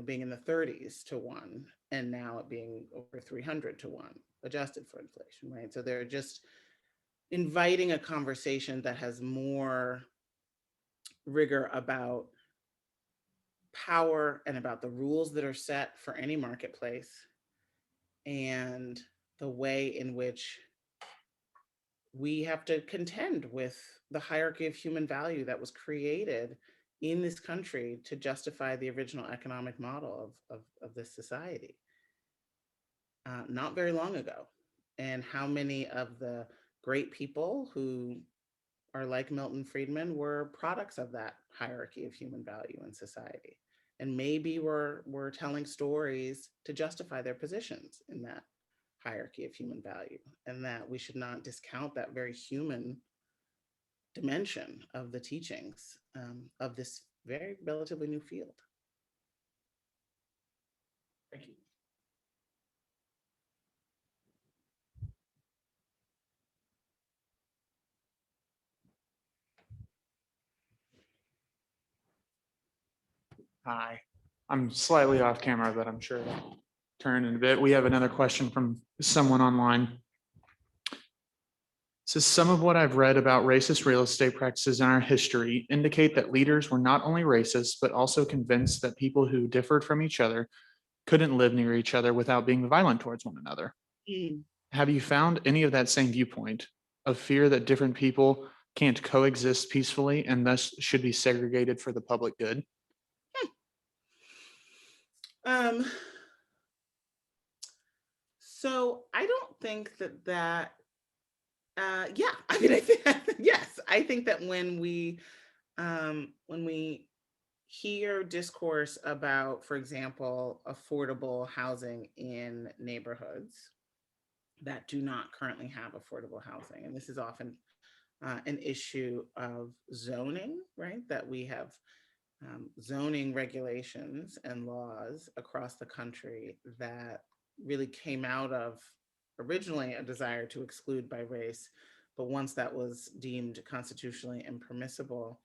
being in the 30s to 1, and now it being over 300 to 1, adjusted for inflation, right? So they're just inviting a conversation that has more rigor about power and about the rules that are set for any marketplace, and the way in which we have to contend with the hierarchy of human value that was created in this country to justify the original economic model of this society not very long ago. And how many of the great people who are like Milton Friedman were products of that hierarchy of human value in society. And maybe we're telling stories to justify their positions in that hierarchy of human value, and that we should not discount that very human dimension of the teachings of this very relatively new field. Thank you. Hi, I'm slightly off camera, but I'm sure it'll turn in a bit. We have another question from someone online. Says some of what I've read about racist real estate practices in our history indicate that leaders were not only racist, but also convinced that people who differed from each other couldn't live near each other without being violent towards one another. Have you found any of that same viewpoint of fear that different people can't coexist peacefully and thus should be segregated for the public good? So I don't think that yeah, I mean, I think yes, I think that when we hear discourse about, for example, affordable housing in neighborhoods that do not currently have affordable housing, and this is often an issue of zoning, right? That we have zoning regulations and laws across the country that really came out of originally a desire to exclude by race, but once that was deemed constitutionally impermissible,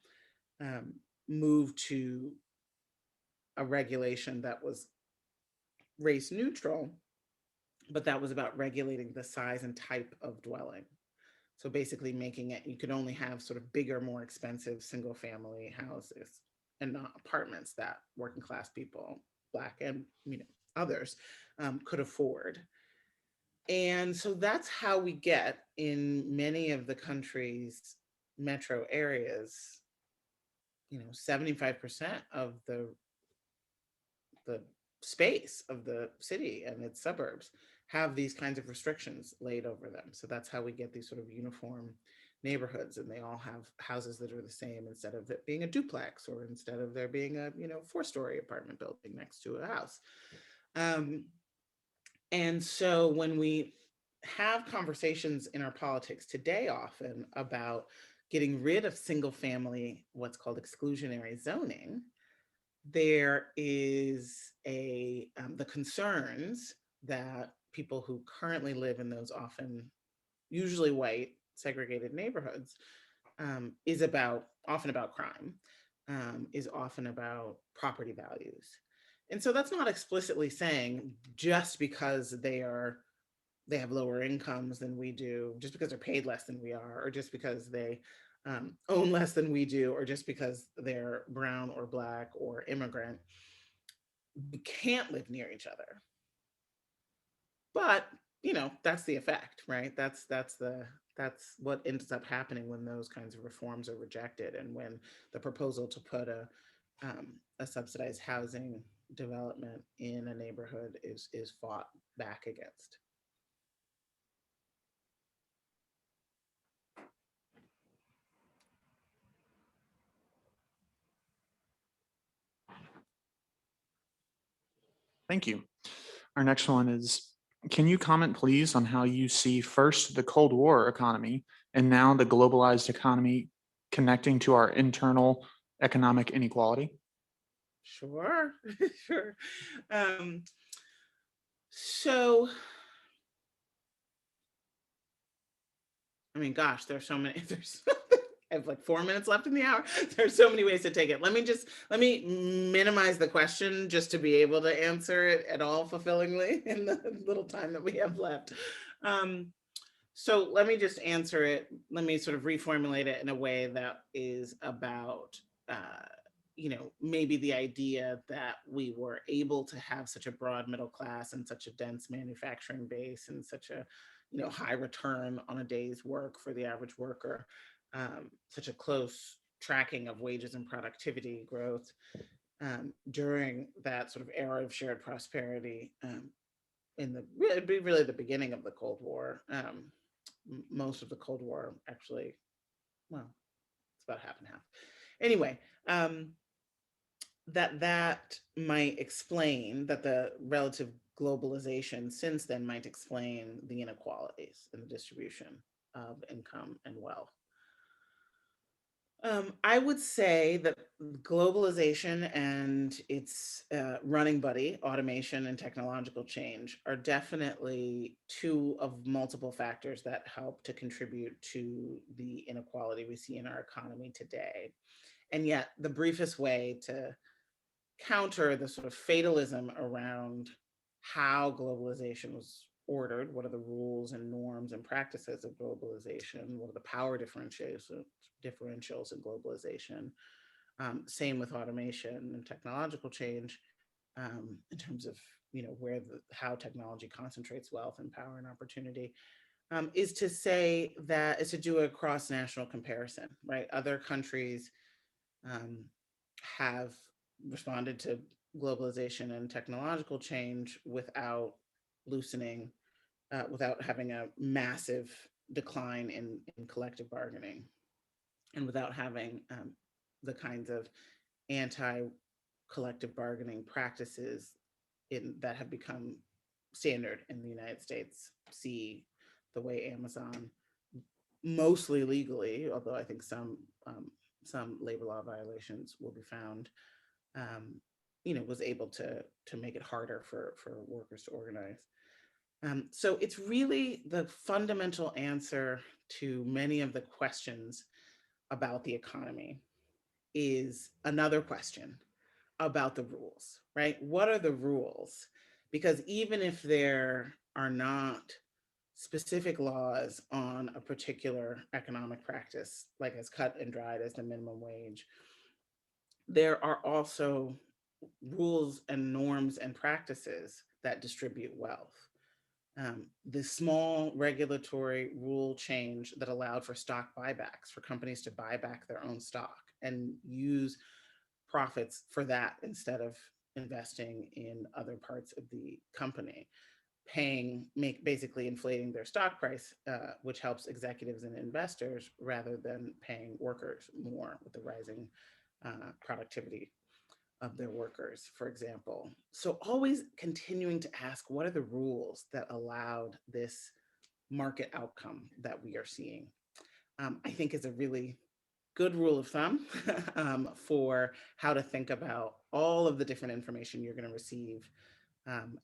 moved to a regulation that was race neutral, but that was about regulating the size and type of dwelling. So basically making it, you could only have sort of bigger, more expensive single family houses and not apartments that working class people, Black and others, could afford. And so that's how we get in many of the country's metro areas, 75% of the space of the city and its suburbs have these kinds of restrictions laid over them. So that's how we get these sort of uniform neighborhoods, and they all have houses that are the same instead of it being a duplex, or instead of there being a 4-story apartment building next to a house. And so when we have conversations in our politics today often about getting rid of single family, what's called exclusionary zoning, there is the concerns that people who currently live in those often, usually white, segregated neighborhoods is often about crime. is often about property values. And so that's not explicitly saying just because they have lower incomes than we do, just because they're paid less than we are, or just because they own less than we do, or just because they're brown or black or immigrant, we can't live near each other. But that's the effect, right? That's what ends up happening when those kinds of reforms are rejected, and when the proposal to put a subsidized housing development in a neighborhood is fought back against. Thank you. Our next one is, can you comment please on how you see first the Cold War economy and now the globalized economy connecting to our internal economic inequality? Sure, sure. So, I mean, gosh, there's so many. I have like 4 minutes left in the hour. There's so many ways to take it. Let me minimize the question just to be able to answer it at all fulfillingly in the little time that we have left. So let me just answer it. Let me sort of reformulate it in a way that is about, maybe the idea that we were able to have such a broad middle class and such a dense manufacturing base and such a, high return on a day's work for the average worker, such a close tracking of wages and productivity growth during that sort of era of shared prosperity in really the beginning of the Cold War. Most of the Cold War, actually, well, it's about half and half. Anyway, that might explain that the relative globalization since then might explain the inequalities in the distribution of income and wealth. I would say that globalization and its running buddy, automation and technological change, are definitely two of multiple factors that help to contribute to the inequality we see in our economy today. And yet, the briefest way to counter the sort of fatalism around how globalization was ordered, what are the rules and norms and practices of globalization, what are the power differentials in globalization. Same with automation and technological change, in terms of how technology concentrates wealth and power and opportunity, is to say that is to do a cross-national comparison, right? Other countries have responded to globalization and technological change without loosening, without having a massive decline in collective bargaining, and without having the kinds of anti-collective bargaining practices that have become standard in the United States. See the way Amazon, mostly legally, although I think some labor law violations will be found, was able to make it harder for workers to organize. So it's really the fundamental answer to many of the questions about the economy is another question about the rules, right? What are the rules? Because even if there are not specific laws on a particular economic practice, like as cut and dried as the minimum wage, there are also rules and norms and practices that distribute wealth. The small regulatory rule change that allowed for stock buybacks, for companies to buy back their own stock and use profits for that instead of investing in other parts of the company, basically inflating their stock price, which helps executives and investors rather than paying workers more with the rising productivity of their workers, for example. So always continuing to ask, what are the rules that allowed this market outcome that we are seeing? I think is a really good rule of thumb for how to think about all of the different information you're going to receive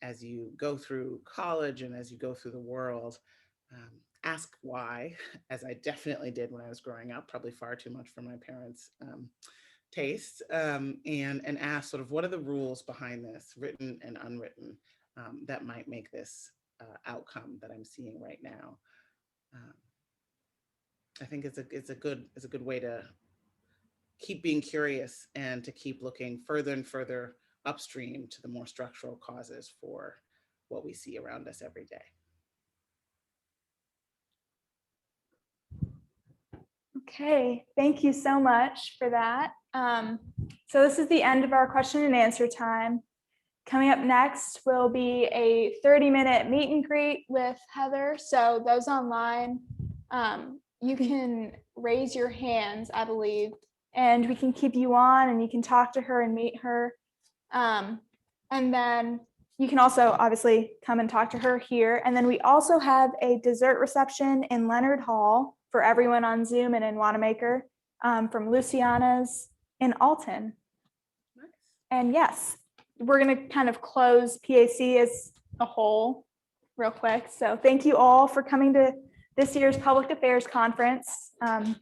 as you go through college and as you go through the world. Ask why, as I definitely did when I was growing up, probably far too much for my parents' taste, and ask sort of what are the rules behind this, written and unwritten, that might make this outcome that I'm seeing right now. Um, I think it's a good way to keep being curious and to keep looking further and further upstream to the more structural causes for what we see around us every day. Okay, thank you so much for that. So this is the end of our question and answer time. Coming up next will be a 30-minute meet and greet with Heather. So those online, you can raise your hands, I believe, and we can keep you on and you can talk to her and meet her. And then you can also obviously come and talk to her here. And then we also have a dessert reception in Leonard Hall for everyone on Zoom and in Wanamaker, from Luciana's in Alton. Nice. And yes, we're going to kind of close PAC as a whole real quick. So thank you all for coming to this year's Public Affairs Conference. Thank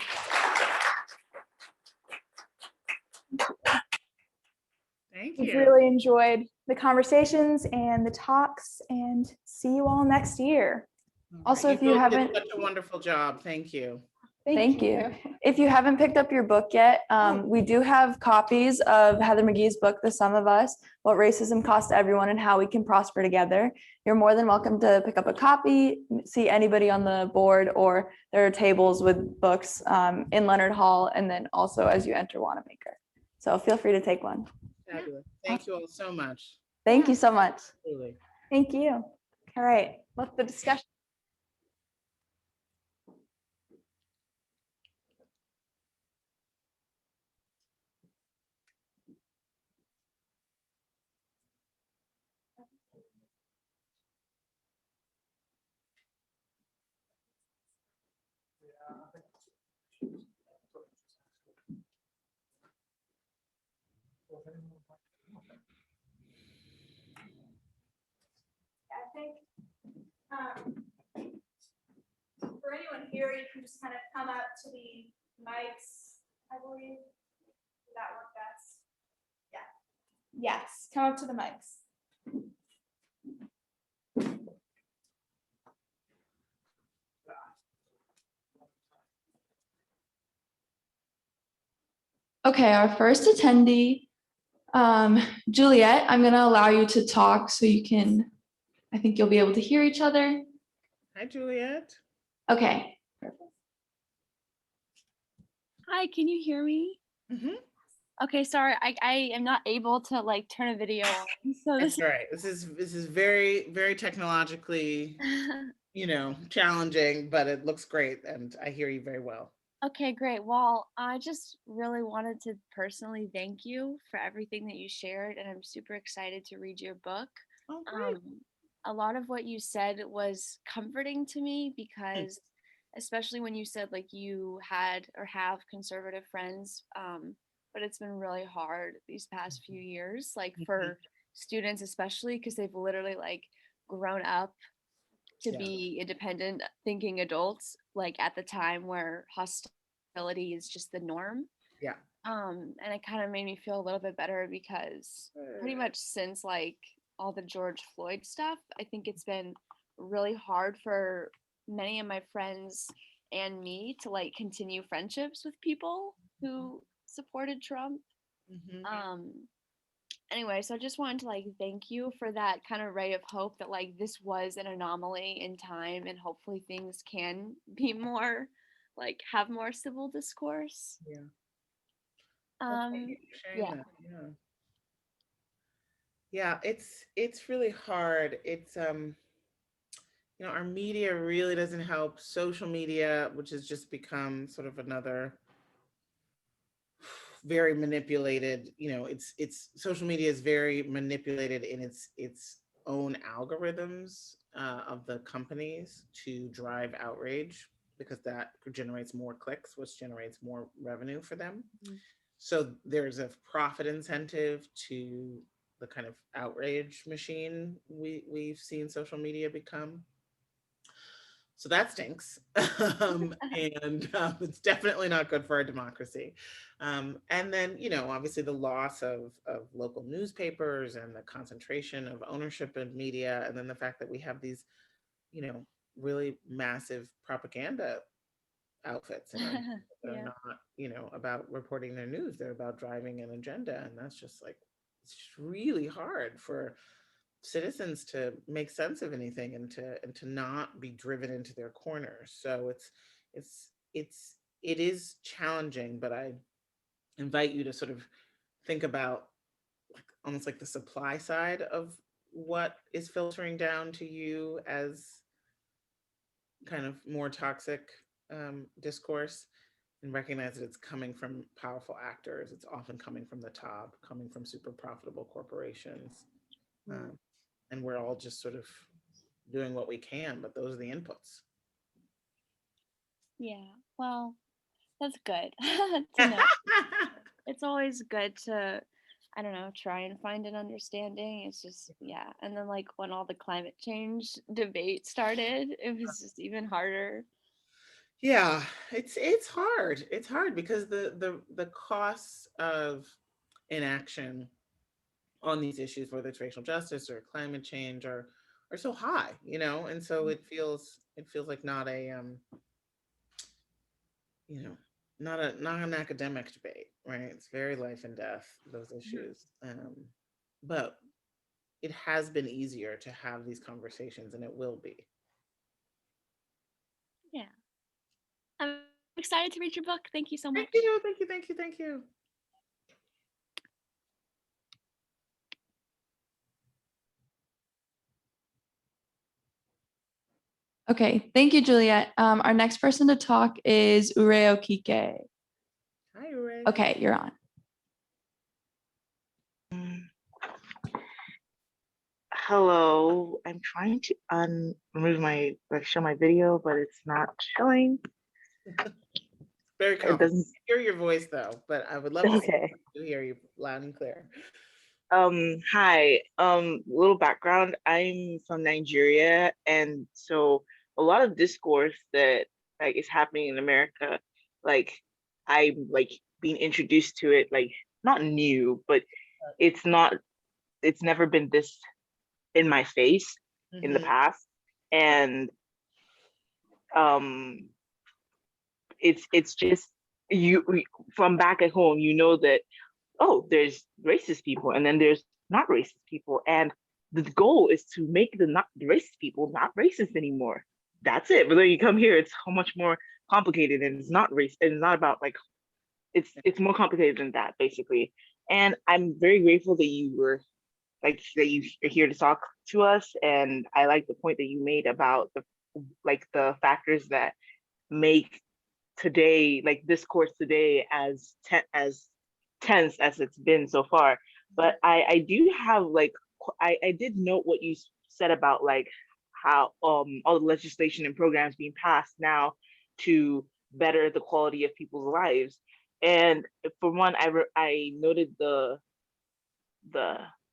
We've you. really enjoyed the conversations and the talks, and see you all next year. All Also, if you both did haven't- such a wonderful job. Thank you. Thank you. If you haven't picked up your book yet, we do have copies of Heather McGee's book, The Sum of Us, What Racism Costs Everyone and How We Can Prosper Together. You're more than welcome to pick up a copy, see anybody on the board, or there are tables with books in Leonard Hall, and then also as you enter Wanamaker. So feel free to take one. Fabulous. Thank you all so much. Thank you so much. Truly. Thank you. All right, let the discussion. I think for anyone here, you can just kind of come up to the mics, I believe. Does that work best? Yeah. Yes, come up to the mics. Okay, our first attendee, Juliet, I'm going to allow you to talk so you can, I think you'll be able to hear each other. Hi, Juliet. Okay. Hi, can you hear me? Mhm. Okay, sorry, I am not able to like turn a video on. So That's this all right. This is very, very technologically, challenging, but it looks great and I hear you very well. Okay, great. Well, I just really wanted to personally thank you for everything that you shared, and I'm super excited to read your book. Oh, great. A lot of what you said was comforting to me because especially when you said like you had or have conservative friends, but it's been really hard these past few years, like for students especially, because they've literally like grown up to Yeah. be independent thinking adults, like at the time where hostility is just the norm. Yeah. And it kind of made me feel a little bit better because pretty much since like all the George Floyd stuff, I think it's been really hard for many of my friends and me to like continue friendships with people who supported Trump. Mhm. Anyway, so I just wanted to like thank you for that kind of ray of hope that like this was an anomaly in time and hopefully things can be more like have more civil discourse. Yeah. Well, thank you for sharing Yeah. that. Yeah. Yeah, it's really hard. It's our media really doesn't help. Social media, which has just become sort of another very manipulated, it's social media is very manipulated in its own algorithms of the companies to drive outrage because that generates more clicks, which generates more revenue for them. Mhm. So there's a profit incentive to the kind of outrage machine we've seen social media become. So that stinks. It's definitely not good for our democracy. And then, obviously the loss of local newspapers and the concentration of ownership in media, and then the fact that we have these, really massive propaganda outfits in our that are Yeah. not, about reporting their news. They're about driving an agenda. And that's just like, it's just really hard for citizens to make sense of anything and to not be driven into their corners. So it is challenging, but I invite you to sort of think about like almost like the supply side of what is filtering down to you as kind of more toxic discourse, and recognize that it's coming from powerful actors. It's often coming from the top, coming from super profitable corporations. Um, and we're all just sort of doing what we can, but those are the inputs. Yeah. Well, that's good to know. It's always good to, I don't know, try and find an understanding. It's just, yeah. And then like when all the climate change debate started, it was just even harder. Yeah, it's hard. It's hard because the costs of inaction on these issues, whether it's racial justice or climate change, are so high, and so it feels like not a not an academic debate, right? It's very life and death, those issues. But it has been easier to have these conversations, and it will be. Yeah. I'm excited to read your book. Thank you so Thank much. you, thank you, thank you, thank you. Okay, thank you, Juliet. Our next person to talk is Ureo Kike. Hi, Ray. Okay, you're on. Hello, I'm trying to remove show my video, but it's not showing. Very It confident. doesn't. Hear your voice though, but I would love to Okay. hear you loud and clear. Hi. Little background. I'm from Nigeria, and so a lot of discourse that like is happening in America, like I'm like being introduced to it, like not new, but it's not. It's never been this in my face in the past, and um it's just from back at home, that there's racist people and then there's not racist people, and the goal is to make the not racist people not racist anymore. That's it. But then you come here, it's so much more complicated, and it's not race, and it's not about like it's more complicated than that basically. And I'm very grateful that you are here to talk to us, and I like the point that you made about the factors that make today, like this course today, as tense as it's been so far. But I do have I did note what you said about like how all the legislation and programs being passed now to better the quality of people's lives. And for one, I noted the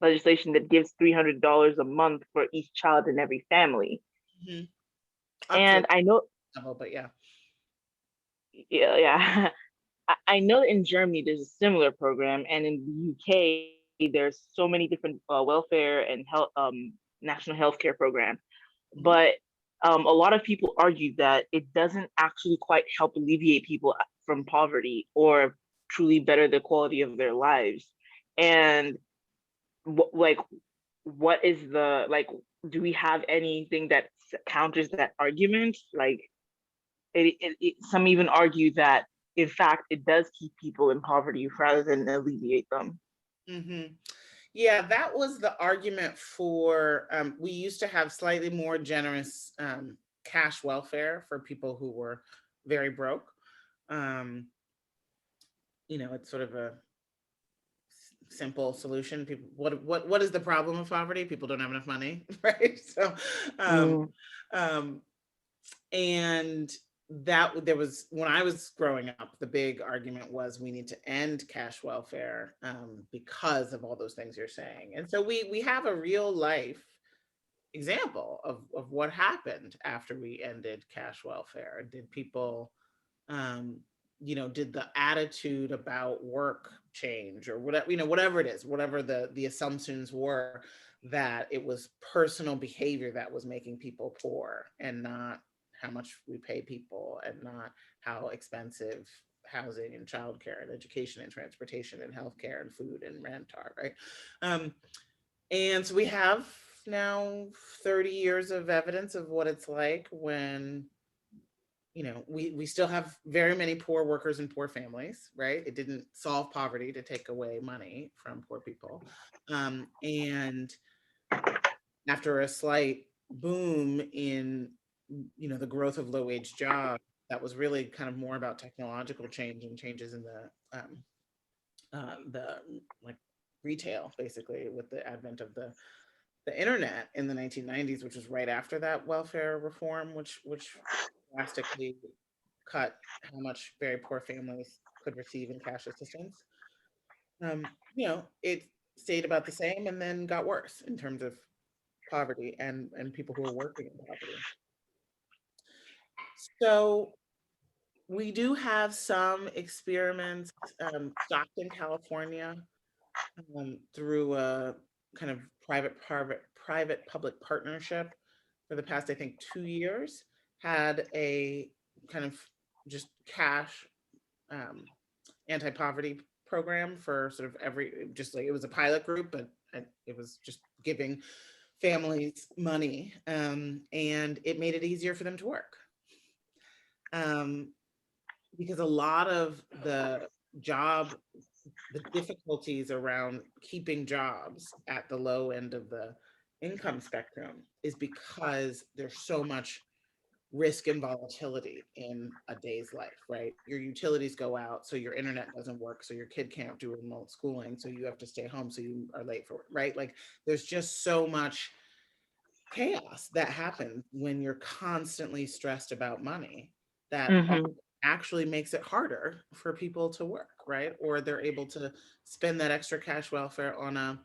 legislation that gives $300 a month for each child in every family. And I know, but yeah. Yeah. I know in Germany there's a similar program, and in the UK there's so many different welfare and health, national healthcare programs. But a lot of people argue that it doesn't actually quite help alleviate people from poverty or truly better the quality of their lives. And what is do we have anything that counters that argument? Like, some even argue that in fact it does keep people in poverty rather than alleviate them. Yeah, that was the argument for, we used to have slightly more generous cash welfare for people who were very broke. It's sort of a simple solution. People, what is the problem of poverty? People don't have enough money, right? So, and that there was, when I was growing up, the big argument was we need to end cash welfare because of all those things you're saying. And so we have a real life example of what happened after we ended cash welfare. Did people, did the attitude about work change, or whatever, whatever it is, whatever the assumptions were, that it was personal behavior that was making people poor, and not how much we pay people, and not how expensive housing and childcare and education and transportation and healthcare and food and rent are, right? And so we have now 30 years of evidence of what it's like when, we still have very many poor workers and poor families, right? It didn't solve poverty to take away money from poor people. And after a slight boom in, the growth of low-wage jobs, that was really kind of more about technological change and changes in the like retail, basically, with the advent of the internet in the 1990s, which was right after that welfare reform, which drastically cut how much very poor families could receive in cash assistance. It stayed about the same and then got worse in terms of poverty and people who are working in poverty. So we do have some experiments, Stockton, California, through a kind of private-public partnership for the past, I think, 2 years, had a kind of just cash anti-poverty program for sort of just like, it was a pilot group, but it was just giving families money, and it made it easier for them to work. Because a lot of the difficulties around keeping jobs at the low end of the income spectrum is because there's so much risk and volatility in a day's life, right? Your utilities go out, so your internet doesn't work, so your kid can't do remote schooling, so you have to stay home, so you are late for work, right? Like, there's just so much chaos that happens when you're constantly stressed about money, that actually makes it harder for people to work, right? Or they're able to spend that extra cash welfare on a,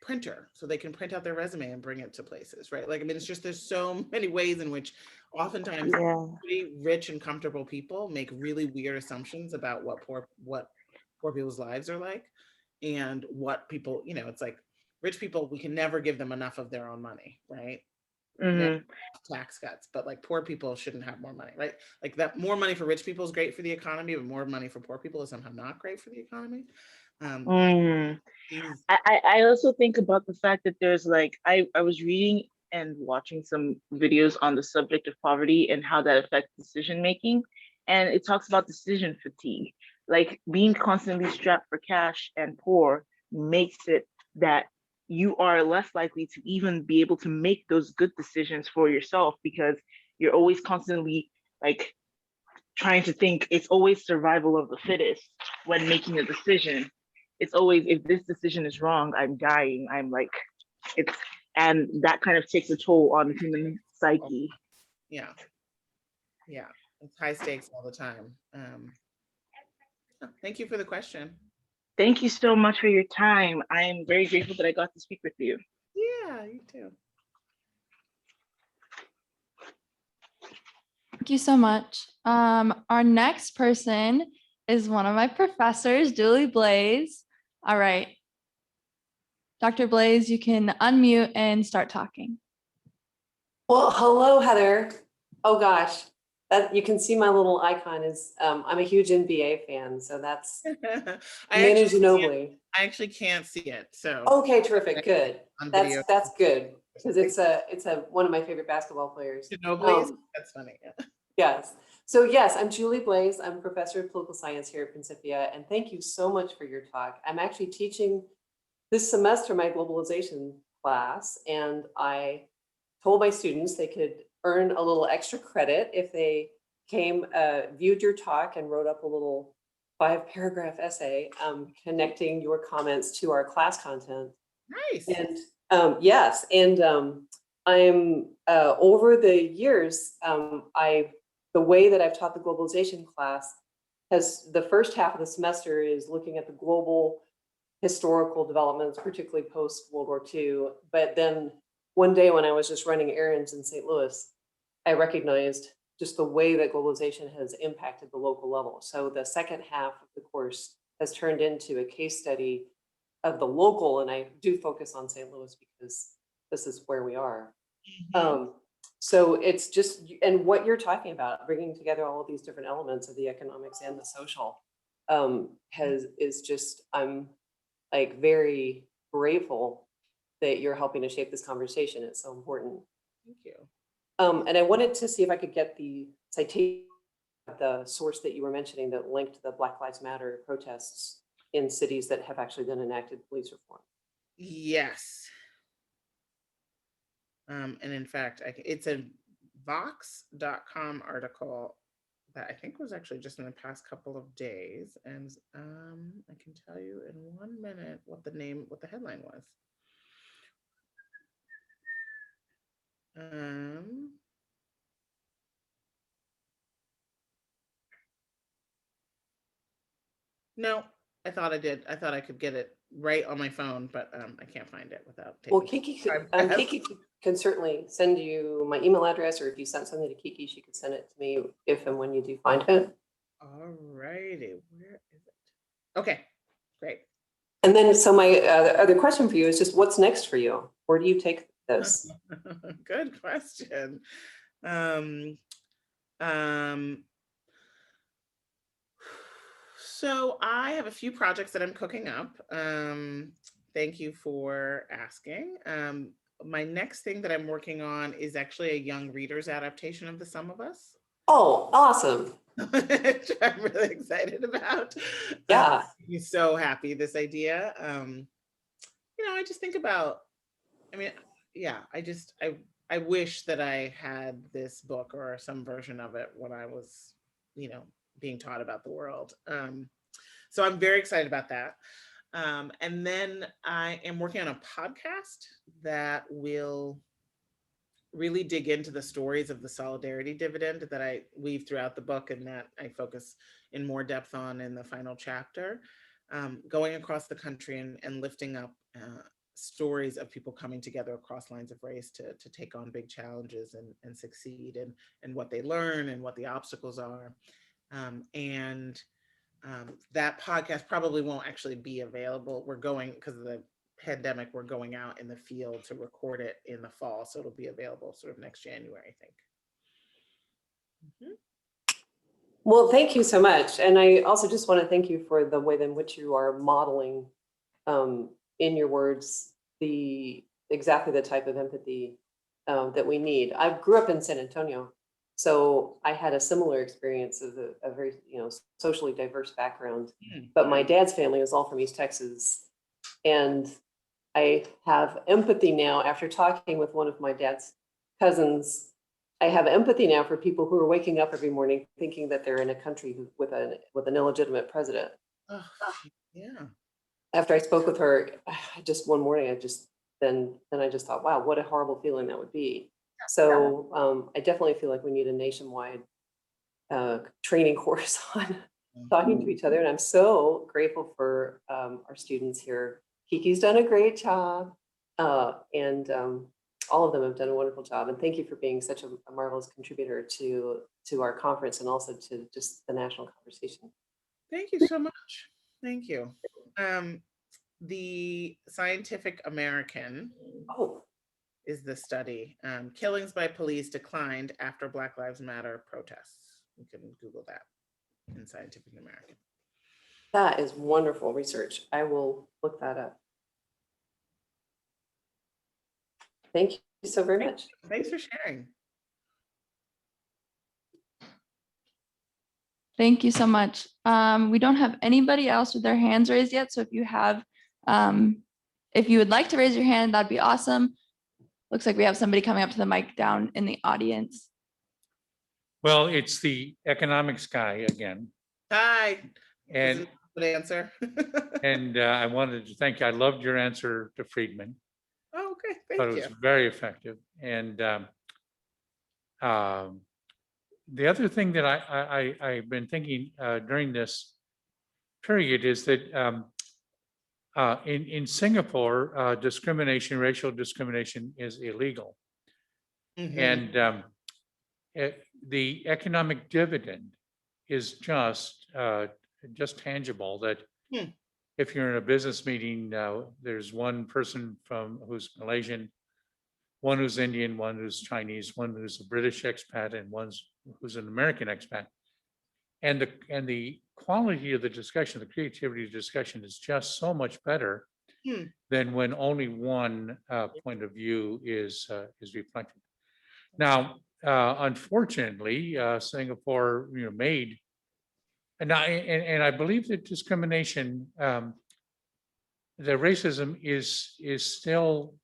printer, so they can print out their resume and bring it to places, right? Like, I mean, it's just, there's so many ways in which oftentimes pretty rich and comfortable people make really weird assumptions about what poor people's lives are like, and what people, it's like, rich people, we can never give them enough of their own money, right? Tax cuts, but like, poor people shouldn't have more money, right? Like, that more money for rich people is great for the economy, but more money for poor people is somehow not great for the economy. I also think about the fact that there's like, I was reading and watching some videos on the subject of poverty and how that affects decision making, and it talks about decision fatigue. Like, being constantly strapped for cash and poor makes it that you are less likely to even be able to make those good decisions for yourself, because you're always constantly like trying to think. It's always survival of the fittest when making a decision. It's always, if this decision is wrong, I'm dying. I'm like, and that kind of takes a toll on the human psyche. Yeah. It's high stakes all the time. Thank you for the question. Thank you so much for your time. I am very grateful that I got to speak with you. Yeah, you too. Thank you so much. Our next person is one of my professors, Julie Blaze. All right. Dr. Blaze, you can unmute and start talking. Well, hello, Heather. Oh gosh, that you can see my little icon is, I'm a huge NBA fan, so that's Manu Ginobili. I actually can't see it, so. Okay, terrific, good. That's good, because it's one of my favorite basketball players. Ginobili, that's funny. Yeah. Yes. So yes, I'm Julie Blaze. I'm a professor of political science here at Principia, and thank you so much for your talk. I'm actually teaching this semester my globalization class, and I told my students they could earn a little extra credit if they viewed your talk and wrote up a little 5-paragraph essay connecting your comments to our class content. Nice. And yes, and I'm over the years, the way that I've taught the globalization class has, the first half of the semester is looking at the global historical developments, particularly post World War II. But then one day when I was just running errands in St. Louis, I recognized just the way that globalization has impacted the local level. So the second half of the course has turned into a case study of the local, and I do focus on St. Louis because this is where we are. So it's just, and what you're talking about, bringing together all of these different elements of the economics and the social, is just, I'm like very grateful that you're helping to shape this conversation. It's so important. Thank you. And I wanted to see if I could get the citation of the source that you were mentioning that linked the Black Lives Matter protests in cities that have actually then enacted police reform. Yes. And in fact, it's a Vox.com article that I think was actually just in the past couple of days. And I can tell you in 1 minute what the headline was. No, I thought I did. I thought I could get it right on my phone, but I can't find it without taking. Well, Kiki can certainly send you my email address, or if you sent something to Kiki, she could send it to me if and when you do find it. All righty, where is it? Okay, great. And then, so my other question for you is just, what's next for you? Where do you take this? Good question. So I have a few projects that I'm cooking up. Thank you for asking. My next thing that I'm working on is actually a young readers adaptation of The Sum of Us. Oh, awesome. Which I'm really excited about. Yeah. I'm so happy, this idea. I just think about, I wish that I had this book or some version of it when I was, being taught about the world. So I'm very excited about that. And then I am working on a podcast that will really dig into the stories of the solidarity dividend that I weave throughout the book and that I focus in more depth on in the final chapter, going across the country and lifting up stories of people coming together across lines of race to take on big challenges and succeed, and what they learn and what the obstacles are. That podcast probably won't actually be available. We're going, because of the pandemic, we're going out in the field to record it in the fall. So it'll be available sort of next January, I think. Well, thank you so much. And I also just want to thank you for the way in which you are modeling in your words exactly the type of empathy that we need. I grew up in San Antonio, so I had a similar experience of a very socially diverse background. But my dad's family was all from East Texas, and I have empathy now after talking with one of my dad's cousins. I have empathy now for people who are waking up every morning thinking that they're in a country with an illegitimate president. Oh, yeah. After I spoke with her, just one morning, I just thought, wow, what a horrible feeling that would be. So I definitely feel like we need a nationwide training course on talking to each other. And I'm so grateful for our students here. Kiki's done a great job, and all of them have done a wonderful job. And thank you for being such a marvelous contributor to our conference and also to just the national conversation. Thank you so much. Thank you. The Scientific American is the study. Killings by police declined after Black Lives Matter protests. You can Google that in Scientific American. That is wonderful research. I will look that up. Thank you so very much. Thanks for sharing. Thank you so much. We don't have anybody else with their hands raised yet. So if you have, if you would like to raise your hand, that'd be awesome. Looks like we have somebody coming up to the mic down in the audience. Well, it's the economics guy again. Hi. And good answer. And I wanted to thank you. I loved your answer to Friedman. Oh, okay. But Thank it you. was very effective. And the other thing that I've been thinking during this period is that in Singapore, discrimination, racial discrimination is illegal. Mhm. And the economic dividend is just tangible that Hmm. if you're in a business meeting, there's one person who's Malaysian, one who's Indian, one who's Chinese, one who's a British expat, and who's an American expat. And the quality of the discussion, the creativity of the discussion is just so much better Hmm. than when only one point of view is reflected. Now, unfortunately, Singapore, made, and I believe that discrimination, the racism is still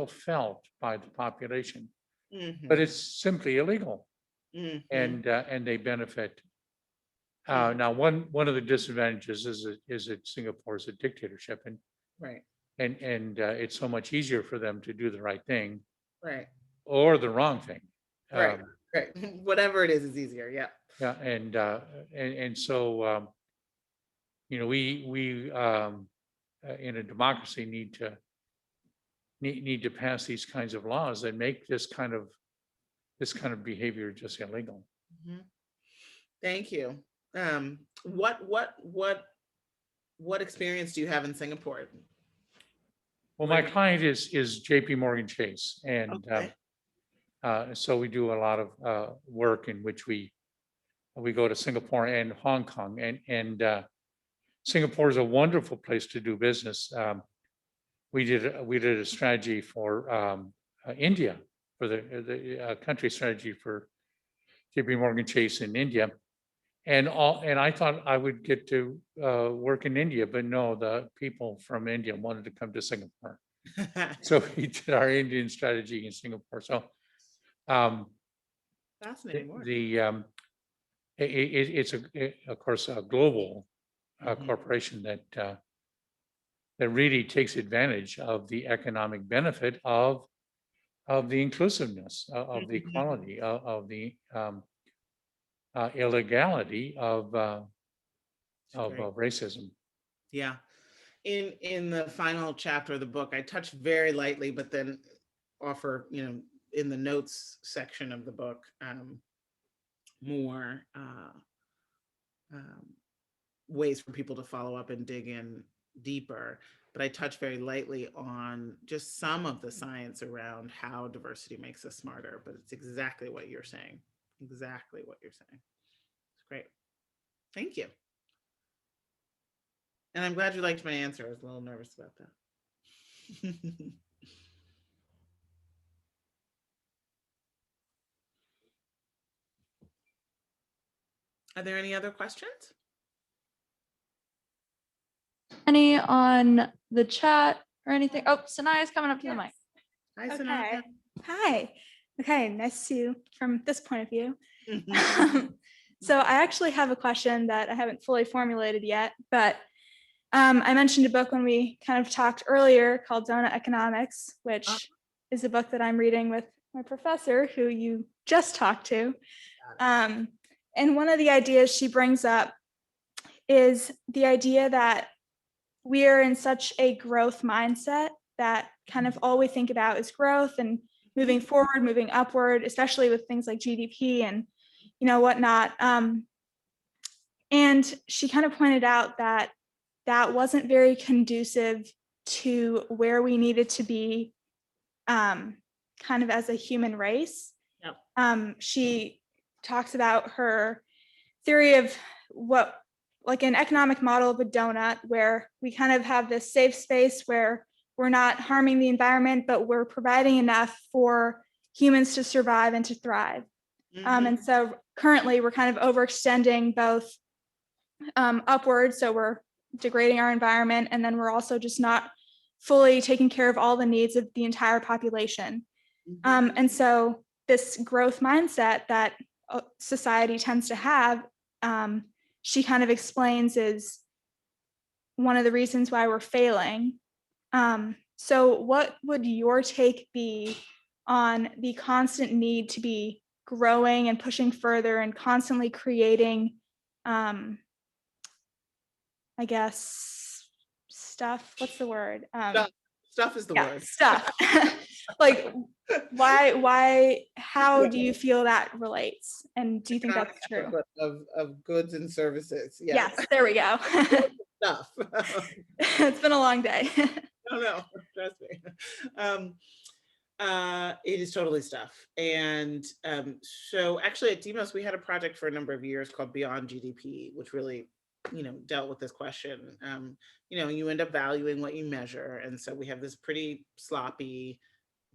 felt by the population, Mhm. but it's simply illegal, Mhm. and they benefit. Now, one of the disadvantages is that Singapore is a dictatorship, and Right. it's so much easier for them to do the right thing Right. or the wrong thing. Right. Right. Whatever it is easier. Yeah. Yeah, and so we in a democracy need to pass these kinds of laws that make this kind of behavior just illegal. Mhm. Thank you. What experience do you have in Singapore? Well, my client is J.P. Morgan Chase, and Okay. so we do a lot of work in which we go to Singapore and Hong Kong, and Singapore is a wonderful place to do business. We did a strategy for India, for the country strategy for J.P. Morgan Chase in India, and I thought I would get to work in India, but no, the people from India wanted to come to Singapore, so we did our Indian strategy in Singapore. So Fascinating work. it's of course a global Mhm. corporation that really takes advantage of the economic benefit of the inclusiveness, of the Mhm. equality, of the illegality of Great. racism. Yeah. In the final chapter of the book, I touched very lightly, but then offer, in the notes section of the book, more ways for people to follow up and dig in deeper. But I touched very lightly on just some of the science around how diversity makes us smarter. But it's exactly what you're saying. Exactly what you're saying. It's great. Thank you. And I'm glad you liked my answer. I was a little nervous about that. Are there any other questions? Any on the chat or anything? Oh, Sanaya's coming up to the mic. Hi, Okay. Sanaya. Hi. Okay, nice to see you from this point of view. So I actually have a question that I haven't fully formulated yet, but I mentioned a book when we kind of talked earlier called Donut Economics, which is a book that I'm reading with my professor who you just talked to. And one of the ideas she brings up is the idea that we are in such a growth mindset that kind of all we think about is growth and moving forward, moving upward, especially with things like GDP and whatnot. And she kind of pointed out that that wasn't very conducive to where we needed to be kind of as a human race. Yep. She talks about her theory of what, like an economic model of a donut, where we kind of have this safe space where we're not harming the environment, but we're providing enough for humans to survive and to thrive. And so currently we're kind of overextending both upward, so we're degrading our environment, and then we're also just not fully taking care of all the needs of the entire population. And so this growth mindset that society tends to have, she kind of explains is one of the reasons why we're failing. So what would your take be on the constant need to be growing and pushing further and constantly creating, I guess, stuff. What's the word? Stuff is the Yeah, word. stuff. Like, how do you feel that relates? And do you think that's true? Of goods and services. Yeah. Yes, there we go. Stuff. It's been a long day. No, trust me. It is totally stuff. And so actually at Demos, we had a project for a number of years called Beyond GDP, which really, dealt with this question. You end up valuing what you measure. And so we have this pretty sloppy,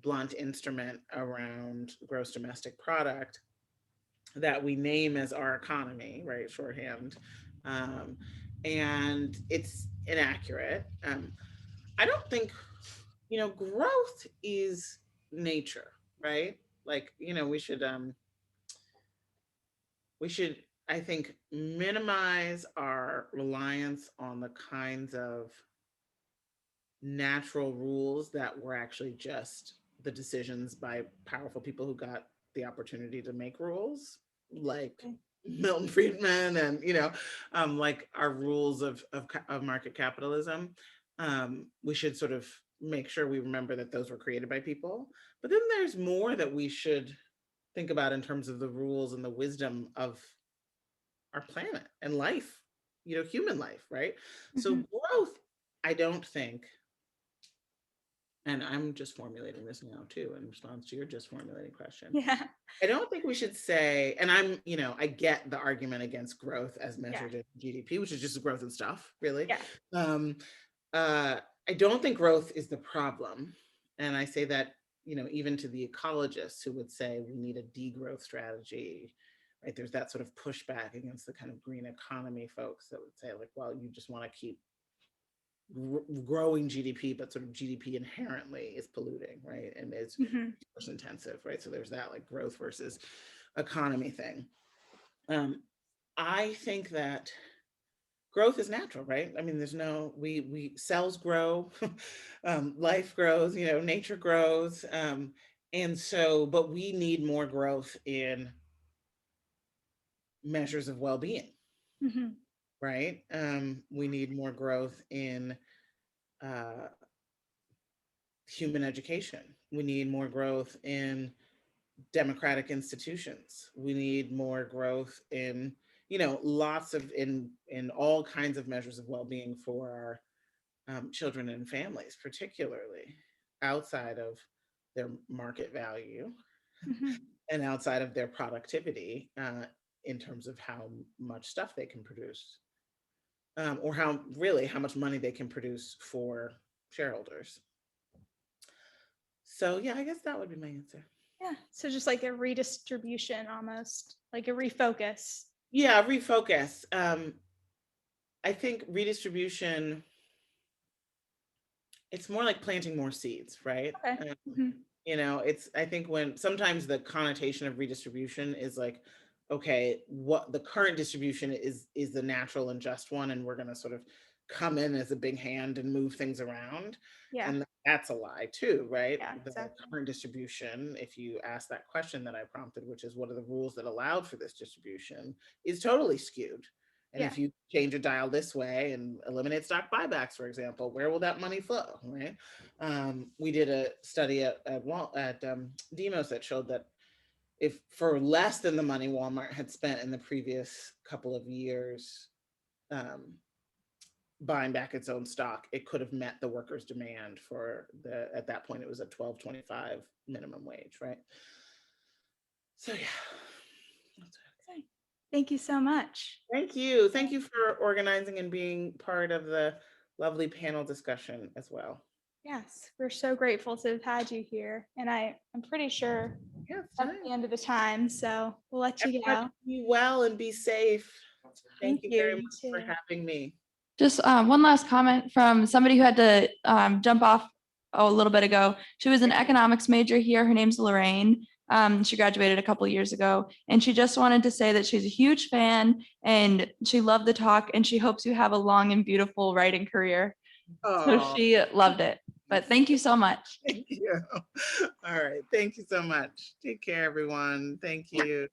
blunt instrument around gross domestic product that we name as our economy, right? Shorthand. And it's inaccurate. I don't think, growth is nature, right? Like, we should, I think, minimize our reliance on the kinds of natural rules that were actually just the decisions by powerful people who got the opportunity to make rules, like Milton Friedman and, like our rules of market capitalism. We should sort of make sure we remember that those were created by people. But then there's more that we should think about in terms of the rules and the wisdom of our planet and life, human life, right? So growth, I don't think, and I'm just formulating this now too in response to your just formulating question. Yeah. I don't think we should say, and I get the argument against growth as measured in GDP, which is just growth and stuff, really. Yeah. I don't think growth is the problem. And I say that, even to the ecologists who would say we need a degrowth strategy, right? There's that sort of pushback against the kind of green economy folks that would say, like, well, you just want to keep growing GDP, but sort of GDP inherently is polluting, right? And it's resource intensive, right? So there's that like growth versus economy thing. I think that growth is natural, right? I mean, there's no, we cells grow, life grows, nature grows. And so, but we need more growth in measures of well-being, right? We need more growth in human education. We need more growth in democratic institutions. We need more growth in, lots of, in all kinds of measures of well-being for our children and families, particularly outside of their market value and outside of their productivity in terms of how much stuff they can produce. Or how much money they can produce for shareholders. So yeah, I guess that would be my answer. Yeah. So just like a redistribution, almost like a refocus. Yeah, refocus. I think redistribution, it's more like planting more seeds, right? Okay. I think when sometimes the connotation of redistribution is like, okay, what the current distribution is the natural and just one, and we're going to sort of come in as a big hand and move things around. Yeah. And that's a lie too, right? Yeah, The exactly. current distribution, if you ask that question that I prompted, which is what are the rules that allowed for this distribution, is totally skewed. And if you change a dial this way and eliminate stock buybacks, for example, where will that money flow, right? We did a study at Demos that showed that if for less than the money Walmart had spent in the previous couple of years buying back its own stock, it could have met the workers' demand for at that point, it was a $12.25 minimum wage, right? So yeah. Thank you so much. Thank you. Thank you for organizing and being part of the lovely panel discussion as well. Yes, we're so grateful to have had you here. And I'm pretty sure that's the end of the time. So we'll let you go. Be well and be safe. Thank you very You much for too. having me. Just one last comment from somebody who had to jump off a little bit ago. She was an economics major here. Her name's Lorraine. She graduated a couple of years ago, and she just wanted to say that she's a huge fan and she loved the talk, and she hopes you have a long and beautiful writing career. So she loved it. But thank you so much. Thank you. All right. Thank you so much. Take care, everyone. Thank you.